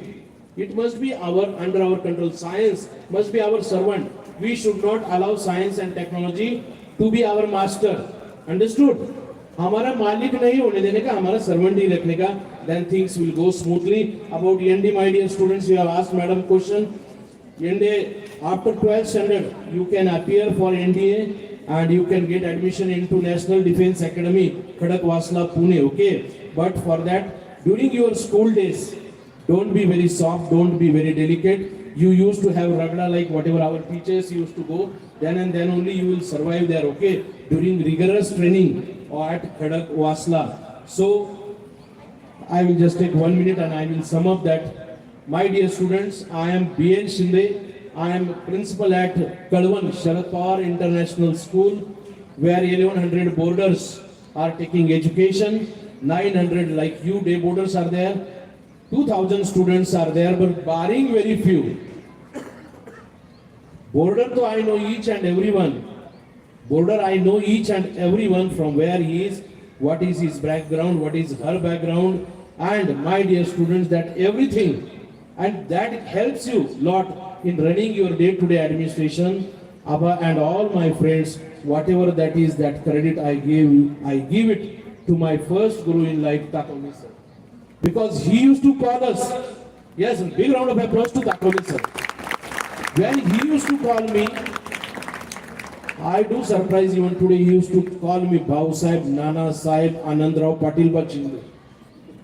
under our control. Science must be our servant. We should not allow science and technology to be our master. Understood? हमारा मालिक नहीं होने देने का, हमारा servant ही रखने का. Then things will go smoothly. About ND, my dear students, you have asked madam question. ND, after 12th standard, you can appear for NDA and you can get admission into National Defense Academy, Khadakwasla, Pune. Okay, but for that, during your school days, don't be very soft, don't be very delicate. You used to have ragda like whatever our teachers used to go. Then and then only you will survive there, okay? During rigorous training or at Khadakwasla. So, I will just take 1 minute and I will sum up that. My dear students, I am B.N. Shinde. I am principal at Kalwan Sharad Pawar International School, where 1100 boarders are taking education. 900 like you day boarders are there. 2000 students are there, but barring very few. Boarder, though I know each and everyone. Boarder, I know each and everyone from where he is, what is his background, what is her background, and my dear students, that everything, and that helps you lot in running your day-to-day administration. Abba and all my friends, whatever that is, that credit I give it to my first guru in life, Takoli sir. Because he used to call us, yes, big round of applause to Takoli sir. When he used to call me, I do surprise even today, he used to call me Bhau Sahib, Nana Sahib, Anandrao Patil Bachindu.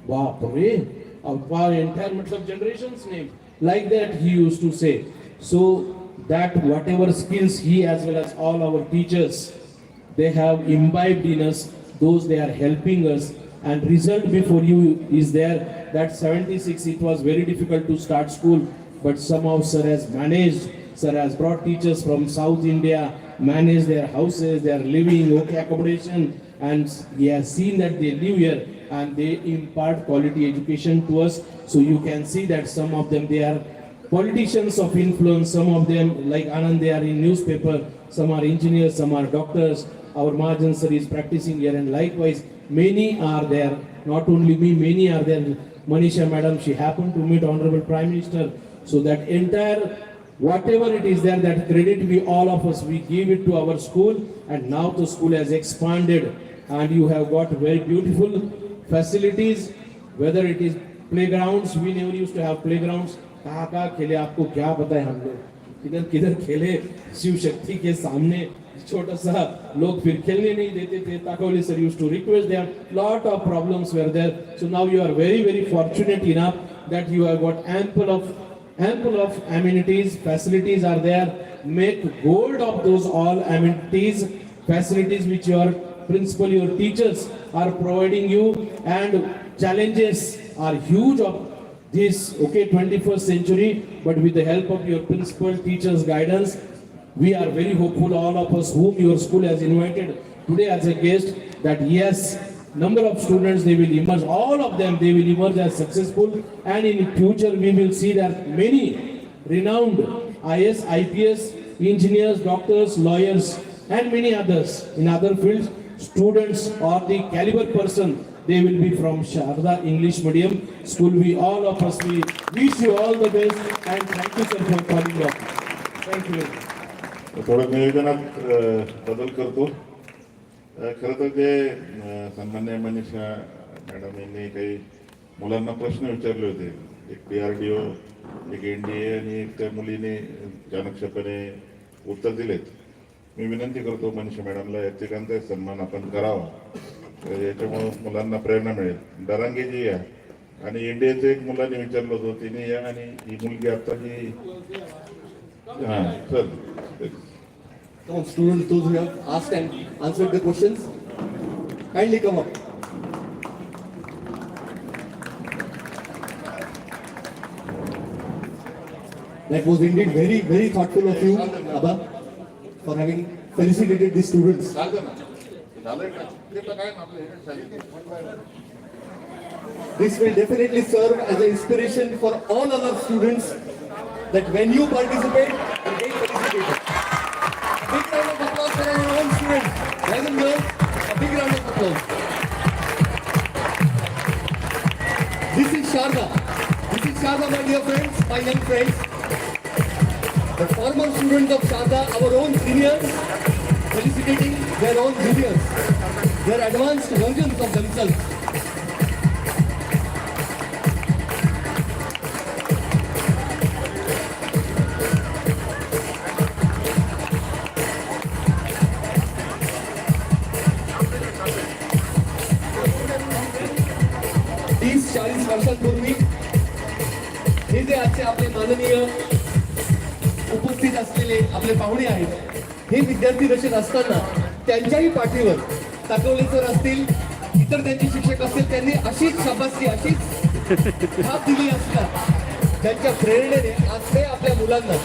Baapre, our entire generation's name. Like that he used to say. So that whatever skills he as well as all our teachers, they have imbibed in us, those they are helping us. And result before you is there, that 76, it was very difficult to start school, but somehow sir has managed, sir has brought teachers from South India, managed their houses, their living, okay, accommodation, and he has seen that they live here and they impart quality education to us. So you can see that some of them, they are politicians of influence, some of them like Anand, they are in newspaper, some are engineers, some are doctors. Our Mahajan sir is practicing here, and likewise many are there, not only me, many are there. Manisha madam, she happened to meet Honorable Prime Minister. So that entire, whatever it is there, that credit we all of us, we give it to our school, and now the school has expanded and you have got very beautiful facilities, whether it is playgrounds, we never used to have playgrounds. कहाँ खेले आपको क्या पता है, हम लोग किधर किधर खेले शिव शक्ति के सामने छोटा सा लोग फिर खेलने नहीं देते थे. Takoli sir used to request them. Lot of problems were there. So now you are very fortunate enough that you have got ample of amenities, facilities are there. Make gold of those all amenities, facilities which your principal, your teachers are providing you, and challenges are huge of this 21st century, but with the help of your principal, teachers' guidance, we are very hopeful, all of us whom your school has invited today as a guest, that yes, number of students, they will emerge, all of them, they will emerge as successful, and in future we will see that many renowned IS, IPS, engineers, doctors, lawyers, and many others in other fields, students or the caliber person, they will be from Sharda English Medium School. We all of us, we wish you all the best, and thank you sir for calling up. Thank you. थोडं नियोजनात बदल करतो. खरं तर जे सन्मान्य Manisha madam यांनी काही मुलांना प्रश्न विचारले होते, एक PRDO, एक NDA आणि एक त्या मुलीने चाणक्यपणे उत्तर दिलेत. मी विनंती करतो मनीषा मॅडमला या ठिकाणचा सन्मान आपण करावा, याच्यामुळे मुलांना प्रेरणा मिळेल. दरांगेजी या आणि NDAचं एक मुलाने विचारलं होतं, तिने या आणि ही मुलगी आता ही हां sir. Come on, students, those who have asked and answered the questions, kindly come up. That was indeed very, very thoughtful of you, Abba, for having felicitated the students. This will definitely serve as an inspiration for all other students, that when you participate, you get participated. Big round of applause for our own students. Boys and girls, a big round of applause. This is Sharda. This is Sharda, my dear friends, my young friends. The former students of Sharda, our own seniors, felicitating their own juniors. They are advanced versions of themselves. वर्षांपूर्वी हे जे आजचे आपले माननीय उपस्थित असलेले आपले पाहुणे आहेत, हे विद्यार्थी दशेत असताना त्यांच्याही पाठीवर ताकवले सर असतील, इतर त्यांचे शिक्षक असतील, त्यांनी अशीच शाबासकी, अशीच छाप दिली असतात, ज्यांच्या प्रेरणेने आज ते आपल्या मुलांना,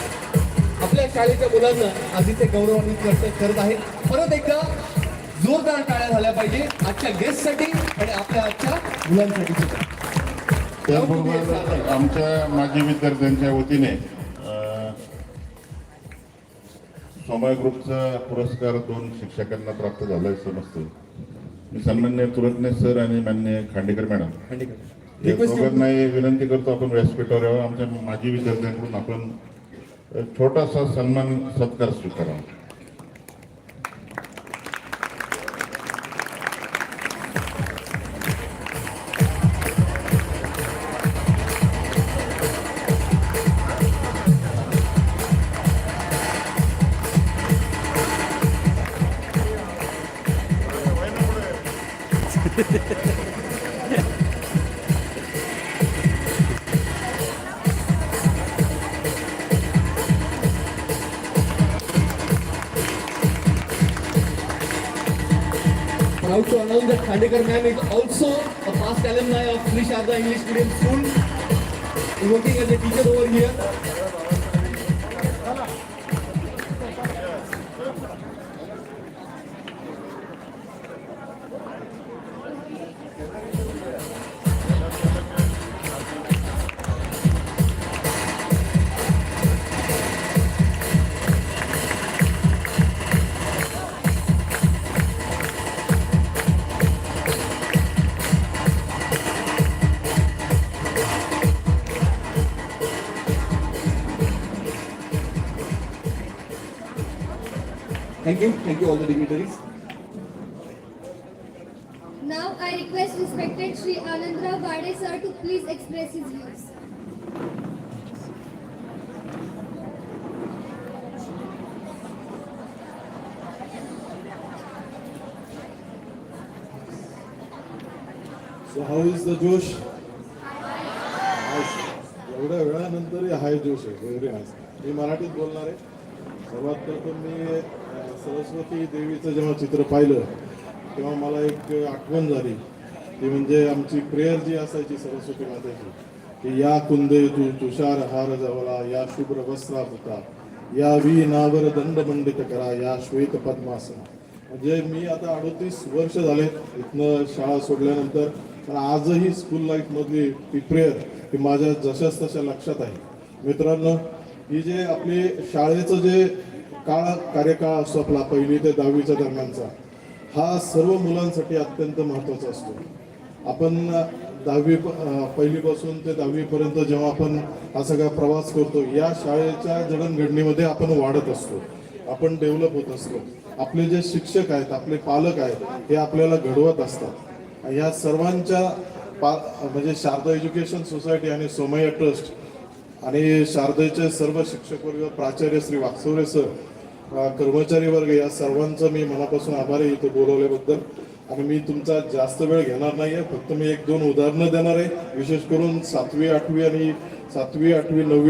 आपल्या शाळेच्या मुलांना आज इथे गौरवान्वित करत आहेत. परत एकदा जोरदार टाळ्या झाल्या पाहिजे आजच्या गेस्टसाठी आणि आपल्या आजच्या मुलांसाठी सुद्धा. त्याबरोबर आमच्या माजी विद्यार्थ्यांच्या वतीने सोमय ग्रुपचा पुरस्कार 2 शिक्षकांना प्राप्त झालाय समजतो. मी सन्मान्य तुरटणे सर आणि मान्य खांडेकर मॅडम या दोघांनाही विनंती करतो, आपण व्यासपीठावर यावं. आमच्या माजी विद्यार्थ्यांकडून आपण छोटासा सन्मान सत्कार स्वीकारावा. Proud to announce that Khandekar ma'am is also a past alumni of Sri Sharda English Medium School, working as a teacher over here. Thank you all the dignitaries. Now I request respected Shri Anandrao Bade sir to please express his views. So how is the Josh? एवढ्या वेळानंतर हाय जोश आहे. Very nice. मी मराठीत बोलणार आहे. सर्वात प्रथम मी सरस्वती देवीचं जेव्हा चित्र पाहिलं तेव्हा मला एक आठवण झाली, ती म्हणजे आमची प्रेयर जी असायची सरस्वती मातेची, की या कुंदे तू तुषार हार जवळा, या शुभ्र वस्त्रावृता, या वीणावर दंडमंडित करा, या श्वेत पद्मासना. म्हणजे मी आता 38 वर्ष झाले इथनं शाळा सोडल्यानंतर, पण आजही स्कूल लाईफ मधली ती प्रेयर ही माझ्या जशाच तशा लक्षात आहे. मित्रांनो, ही जे आपले शाळेचं जे कार्यकाळ असतो आपला 1ली ते 10वीच्या दरम्यानचा, हा सर्व मुलांसाठी अत्यंत महत्त्वाचा असतो. आपण 1लीपासून ते 10वीपर्यंत जेव्हा आपण हा सगळा प्रवास करतो, या शाळेच्या जडणघडणीमध्ये आपण वाढत असतो, आपण डेव्हलप होत असतो. आपले जे शिक्षक आहेत, आपले पालक आहेत, हे आपल्याला घडवत असतात. या सर्वांच्या म्हणजे शारदा एज्युकेशन सोसायटी आणि सोमय्या ट्रस्ट आणि शारदेचे सर्व शिक्षक वर्ग, प्राचार्य श्री वाकचौरे सर, कर्मचारी वर्ग, या सर्वांचं मी मनापासून आभारी आहे इथे बोलवल्याबद्दल. आणि मी तुमचा जास्त वेळ घेणार नाहीये, फक्त मी 1-2 उदाहरणं देणार आहे, विशेष करून 7वी, 8वी आणि 9वी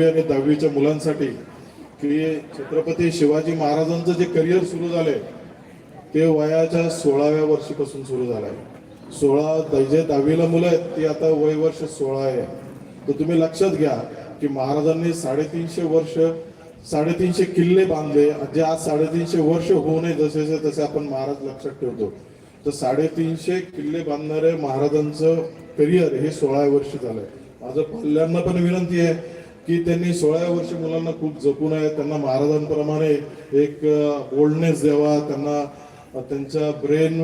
आणि 10वीच्या मुलांसाठी, की छत्रपती शिवाजी महाराजांचं जे करिअर सुरू झालंय ते वयाच्या 16व्या वर्षीपासून सुरू झालंय. 16 जे 10वीला मुलं आहेत ती आता वय वर्ष 16 आहे. तर तुम्ही लक्षात घ्या की महाराजांनी 350 किल्ले बांधले, जे आज 350 वर्ष होऊ नये जसे तसे आपण महाराज लक्षात ठेवतो. तर 350 किल्ले बांधणारे महाराजांचं करिअर हे 16 वर्ष झालंय. माझं पाल्यांना पण विनंती आहे की त्यांनी 16 वर्ष मुलांना खूप जपून आहे, त्यांना महाराजांप्रमाणे एक बोल्डनेस द्यावा, त्यांना त्यांच्या ब्रेन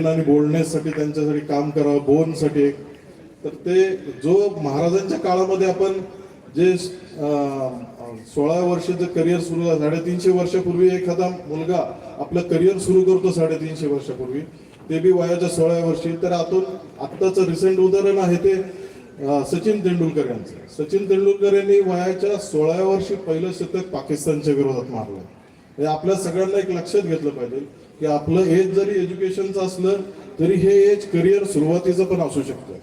आणि बोल्डनेससाठी त्यांच्यासाठी काम करावं, बोनसाठी. तर ते जो महाराजांच्या काळामध्ये आपण जे 16 वर्षाचं करिअर सुरू झालं, 350 वर्षापूर्वी एखादा मुलगा आपलं करिअर सुरू करतो 350 वर्षापूर्वी, ते बी वयाच्या 16 वर्षी. तर आत्ताचं रिसेंट उदाहरण आहे ते सचिन तेंडुलकर यांचं. सचिन तेंडुलकर यांनी वयाच्या 16 वर्षी पहिलं शतक पाकिस्तानच्या विरोधात मारलं. हे आपल्या सगळ्यांना एक लक्षात घेतलं पाहिजे की आपलं एज जरी एज्युकेशनचं असलं तरी हे एज करिअर सुरुवातीचं पण असू शकतं.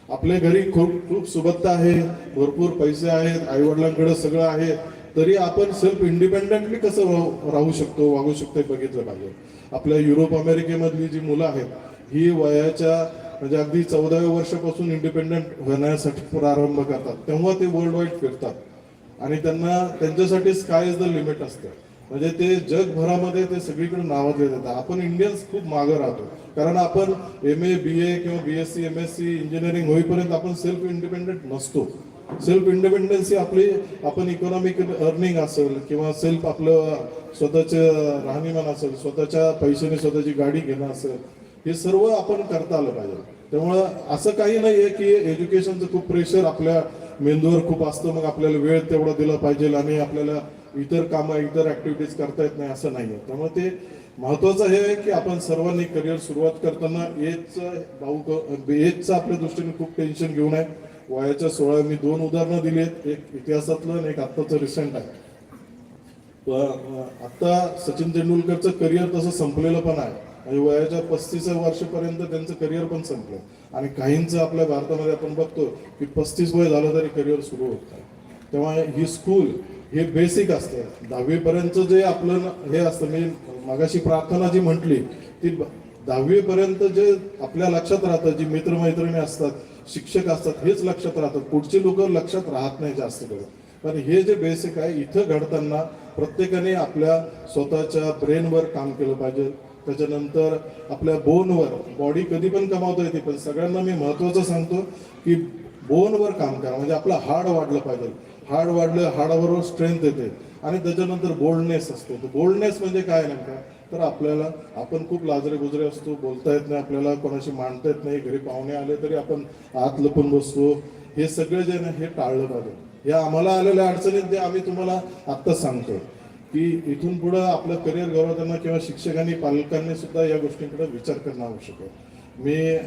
आपल्या घरी खूप सुबत्ता आहे, भरपूर पैसे आहेत, आई वडिलांकडे सगळं आहे, तरी आपण सेल्फ इंडिपेंडेंटली कसं राहू शकतो, वागू शकतो हे बघितलं पाहिजे. आपल्या युरोप अमेरिकेमधली जी मुलं आहेत ही वयाच्या म्हणजे अगदी 14व्या वर्षापासून इंडिपेंडेंट होण्यासाठी प्रारंभ करतात, तेव्हा ते वर्ल्ड वाईड फिरतात आणि त्यांच्यासाठी स्काय इज द लिमिट असतं. म्हणजे ते जगभरामध्ये ते सगळीकडे नावाजले जातात. आपण इंडियन्स खूप मागं राहतो, कारण आपण MA BA किंवा BSc MSc इंजिनिअरिंग होईपर्यंत आपण सेल्फ इंडिपेंडेंट नसतो. सेल्फ इंडिपेंडन्सी आपण इकॉनॉमिक अर्निंग असेल किंवा सेल्फ आपलं स्वतःचं राहणीमान असेल, स्वतःच्या पैशाने स्वतःची गाडी घेणं असेल, हे सर्व आपण करता आलं पाहिजे. त्यामुळं असं काही नाहीये की एज्युकेशनचं खूप प्रेशर आपल्या मेंदूवर खूप असतं, मग आपल्याला वेळ तेवढा दिला पाहिजे आणि आपल्याला इतर कामं इतर ऍक्टिव्हिटीज करता येत नाही, असं नाहीये. त्यामुळे ते महत्वाचं हे आहे की आपण सर्वांनी करिअर सुरुवात करताना एजचं आपल्या दृष्टीने खूप टेन्शन घेऊ नये. वयाच्या 16 मी 2 उदाहरणं दिली आहेत, एक इतिहासातलं आणि एक आत्ताचं रिसेंट आहे. आता सचिन तेंडुलकरचं करिअर तसं संपलेलं पण आहे आणि वयाच्या 35 वर्षापर्यंत त्यांचं करिअर पण संपलं आणि काहींचं आपल्या भारतामध्ये आपण बघतो की 35 वय झालं तरी करिअर सुरू होत आहे. तेव्हा ही स्कूल हे बेसिक असतं. 10वी पर्यंत जे आपलं हे असतं, मी मगाशी प्रार्थना जी म्हटली ती 10वी पर्यंत जे आपल्या लक्षात राहतं, जी मित्रमैत्रिणी असतात, शिक्षक असतात, हेच लक्षात राहतात. पुढची लोक लक्षात राहत नाही जास्त करून. पण हे जे बेसिक आहे इथं घडताना प्रत्येकाने आपल्या स्वतःच्या ब्रेनवर काम केलं पाहिजे. त्याच्यानंतर आपल्या बोनवर, बॉडी कधी पण कमावता येते, पण सगळ्यांना मी महत्वाचं सांगतो की बोनवर काम करा. म्हणजे आपलं हाड वाढलं पाहिजे. हाड वाढलं, हाडाबरोबर स्ट्रेंथ येते आणि त्याच्यानंतर बोल्डनेस असते. तर बोल्डनेस म्हणजे काय नेमका, तर आपण खूप लाजरे गुजरे असतो, बोलता येत नाही आपल्याला, कोणाशी मांडता येत नाही, घरी पाहुणे आले तरी आपण आत लपून बसतो. हे सगळे जे ना हे टाळलं पाहिजे. या आम्हाला आलेल्या अडचणीत ते आम्ही तुम्हाला आत्ता सांगतो की इथून पुढं आपलं करिअर घडवताना किंवा शिक्षकांनी पालकांनी सुद्धा या गोष्टींकडे विचार करणं आवश्यक आहे. मी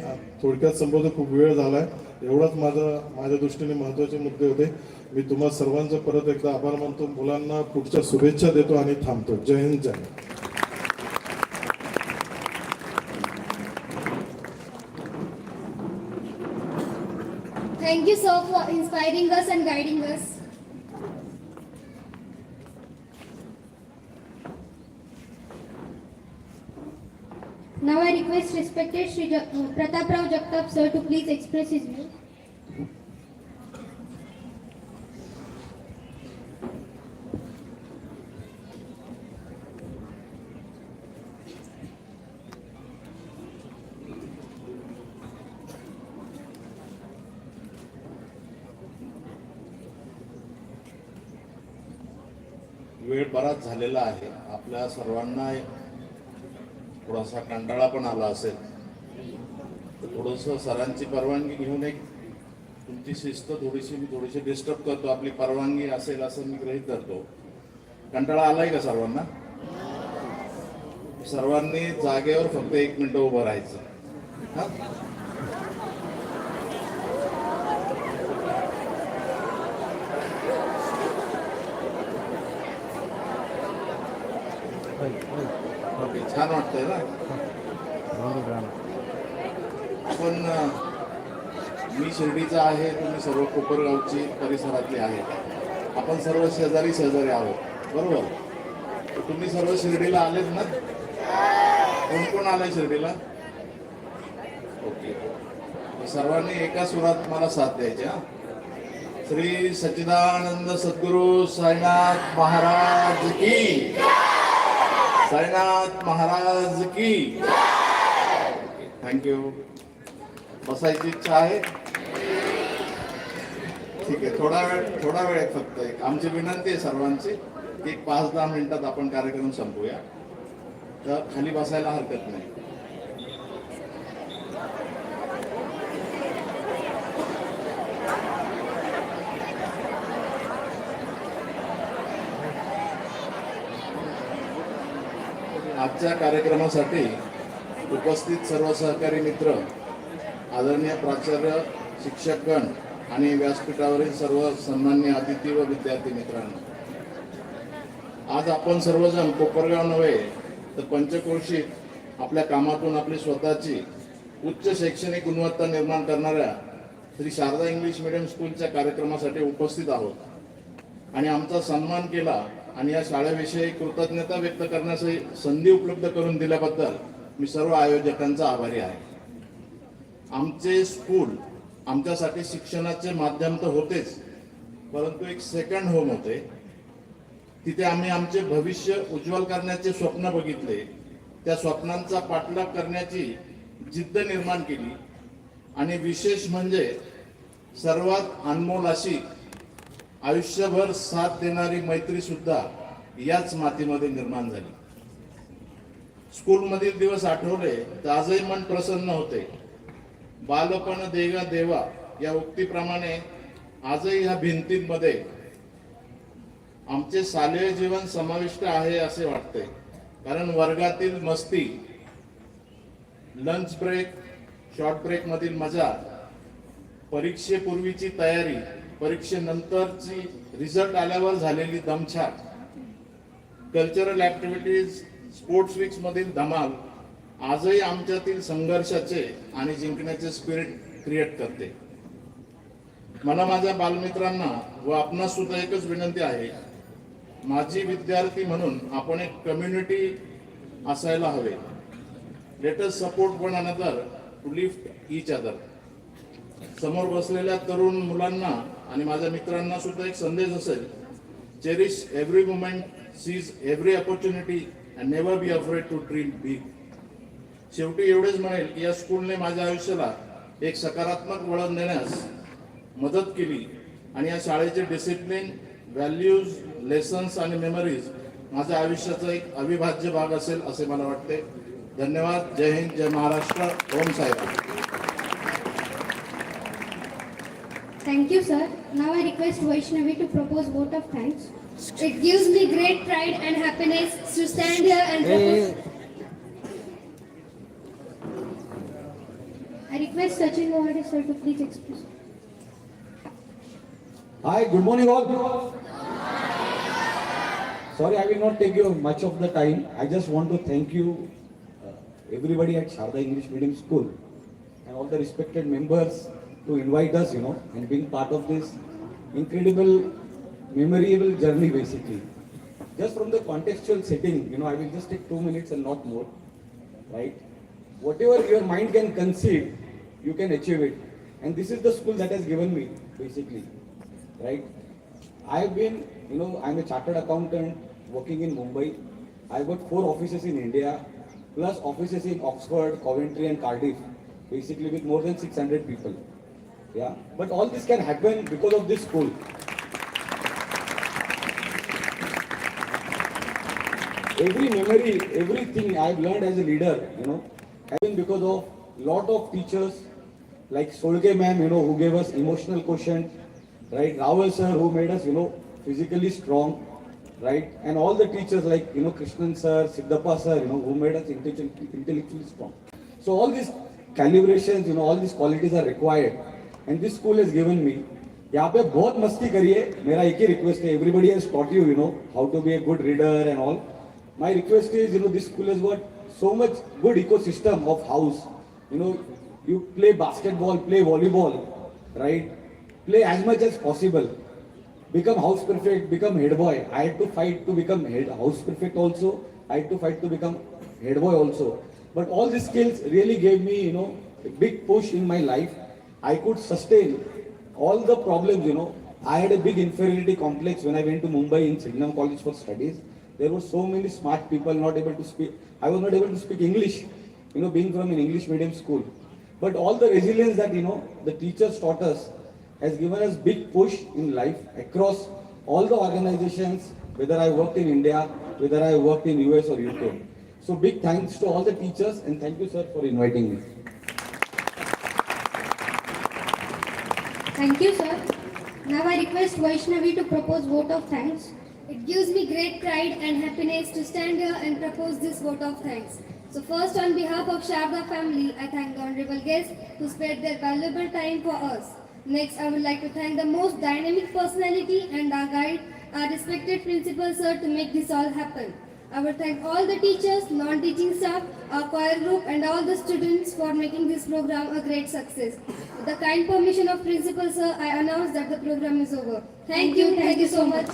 थोडक्यात संबोधन, खूप वेळ झालाय, एवढाच माझ्या दृष्टीने महत्वाचे मुद्दे होते. मी तुम्हा सर्वांचं परत एकदा आभार मानतो, मुलांना पुढच्या शुभेच्छा देतो आणि थांबतो. जय हिंद, जय Hind. Thank you, sir, for inspiring us and guiding us. Now I request respected Shri Prataprao Jagtap sir to please express his view. वेळ बराच झालेला आहे. आपल्या सर्वांना थोडासा कंटाळा पण आला असेल, तर थोडंसं सरांची परवानगी घेऊन एक तुमची शिस्त थोडीशी डिस्टर्ब करतो. आपली परवानगी असेल असं मी गृहीत धरतो. कंटाळा आलाय का सर्वांना? सर्वांनी जागेवर फक्त 1 मिनिट उभं राहायचं. हा? ओके, छान वाटतंय ना? पण मी शिर्डीचा आहे, तुम्ही सर्व कोपरगावची परिसरातले आहेत. आपण सर्व शेजारी आहोत, बरोबर? तर तुम्ही सर्व शिर्डीला आलेत ना? कोण कोण आलंय शिर्डीला? ओके, सर्वांनी एका सुरात मला साथ द्यायची. हा? श्री सच्चिदानंद सद्गुरु साईनाथ महाराज की, साईनाथ महाराज की. थँक्यू. बसायची इच्छा आहे? ठीक आहे, थोडा वेळ आहे फक्त. एक आमची विनंती आहे सर्वांची की 5-10 मिनिटात आपण कार्यक्रम संपवूया. तर खाली बसायला हरकत नाही. आजच्या कार्यक्रमासाठी उपस्थित सर्व सहकारी मित्र, आदरणीय प्राचार्य, शिक्षकगण आणि व्यासपीठावरील सर्व सन्माननीय अतिथी व विद्यार्थी मित्रांनो, आज आपण सर्वजण कोपरगाव नव्हे तर पंचक्रोशीत आपल्या कामातून आपली स्वतःची उच्च शैक्षणिक गुणवत्ता निर्माण करणाऱ्या श्री शारदा इंग्लिश मीडियम स्कूलच्या कार्यक्रमासाठी उपस्थित आहोत आणि आमचा सन्मान केला आणि या शाळेविषयी कृतज्ञता व्यक्त करण्याची संधी उपलब्ध करून दिल्याबद्दल मी सर्व आयोजकांचा आभारी आहे. आमचे स्कूल आमच्यासाठी शिक्षणाचे माध्यम तर होतेच, परंतु एक सेकंड होम होते. तिथे आम्ही आमचे भविष्य उज्ज्वल करण्याचे स्वप्न बघितले, त्या स्वप्नांचा पाठलाग करण्याची जिद्द निर्माण केली आणि विशेष म्हणजे सर्वात अनमोल अशी आयुष्यभर साथ देणारी मैत्री सुद्धा याच मातीमध्ये निर्माण झाली. स्कूलमधील दिवस आठवले तर आजही मन प्रसन्न होते. बालपण देगा देवा या उक्तीप्रमाणे आजही ह्या भिंतींमध्ये आमचे शालेय जीवन समाविष्ट आहे असे वाटते. कारण वर्गातील मस्ती, लंच ब्रेक, शॉर्ट ब्रेक मधील मजा, परीक्षेपूर्वीची तयारी, परीक्षेनंतरची रिझल्ट आल्यावर झालेली दमछाक, कल्चरल ऍक्टिव्हिटीज, स्पोर्ट्स वीक्स मधील धमाल आजही आमच्यातील संघर्षाचे आणि जिंकण्याचे स्पिरिट क्रिएट करते. मला माझ्या बालमित्रांना व आपणास सुद्धा एकच विनंती आहे, माझी विद्यार्थी म्हणून आपण एक कम्युनिटी असायला हवे. Let us support one another to lift each other. समोर बसलेल्या तरुण मुलांना आणि माझ्या मित्रांना सुद्धा एक संदेश असेल, cherish every moment, seize every opportunity and never be afraid to dream big. शेवटी एवढेच म्हणेल की या स्कूलने माझ्या आयुष्याला एक सकारात्मक वळण देण्यास मदत केली आणि या शाळेचे डिसिप्लिन, व्हॅल्यूज, लेसन्स आणि मेमरीज माझ्या आयुष्याचा एक अविभाज्य भाग असेल असे मला वाटते. धन्यवाद. जय हिंद, जय Maharashtra. Om Sairam. Thank you, sir. Now I request Vaishnavi to propose vote of thanks. It gives me great pride and happiness to stand here and propose. I request Sachin Lohade, sir, to please express. Hi, good morning all. Sorry, I will not take you much of the time. I just want to thank you, everybody at Sharda English Medium School and all the respected members to invite us, and being part of this incredible, memorable journey basically. Just from the contextual setting, I will just take 2 minutes and not more, right? Whatever your mind can conceive, you can achieve it. And this is the school that has given me, basically, right? I've been, I'm a chartered accountant working in Mumbai. I've got 4 offices in India, plus offices in Oxford, Coventry and Cardiff, basically with more than 600 people. Yeah, but all this can happen because of this school. every memory, everything I've learned as a leader, has been because of lot of teachers like Solke ma'am, who gave us emotional quotient, right? Rawal sir, who made us, physically strong, right? And all the teachers like, Krishnan sir, Siddhappa sir, who made us intellectually strong. So all these calibrations, all these qualities are required. And this school has given me. यहाँ पे बहुत मस्ती करिए, मेरा एक ही request है, everybody has taught you, how to be a good reader and all. My request is, this school has got so much good ecosystem of house. You play basketball, play volleyball, right? Play as much as possible. Become house prefect, become head boy. I had to fight to become house prefect also. I had to fight to become head boy also. But all these skills really gave me, a big push in my life. I could sustain all the problems, I had a big inferiority complex when I went to Mumbai in Signam College for studies. There were so many smart people not able to speak. I was not able to speak English, being from an English medium school. But all the resilience that, the teachers taught us has given us big push in life across all the organizations, whether I worked in India, whether I worked in US or UK. So big thanks to all the teachers and thank you, sir, for inviting me. Thank you, sir. Now I request Vaishnavi to propose vote of thanks. It gives me great pride and happiness to stand here and propose this vote of thanks. So first, on behalf of Sharda family, I thank the honorable guests who spared their valuable time for us. Next, I would like to thank the most dynamic personality and our guide, our respected principal sir, to make this all happen. I would thank all the teachers, non-teaching staff, our choir group and all the students for making this program a great success. With the kind permission of principal sir, I announce that the program is over. Thank you so much.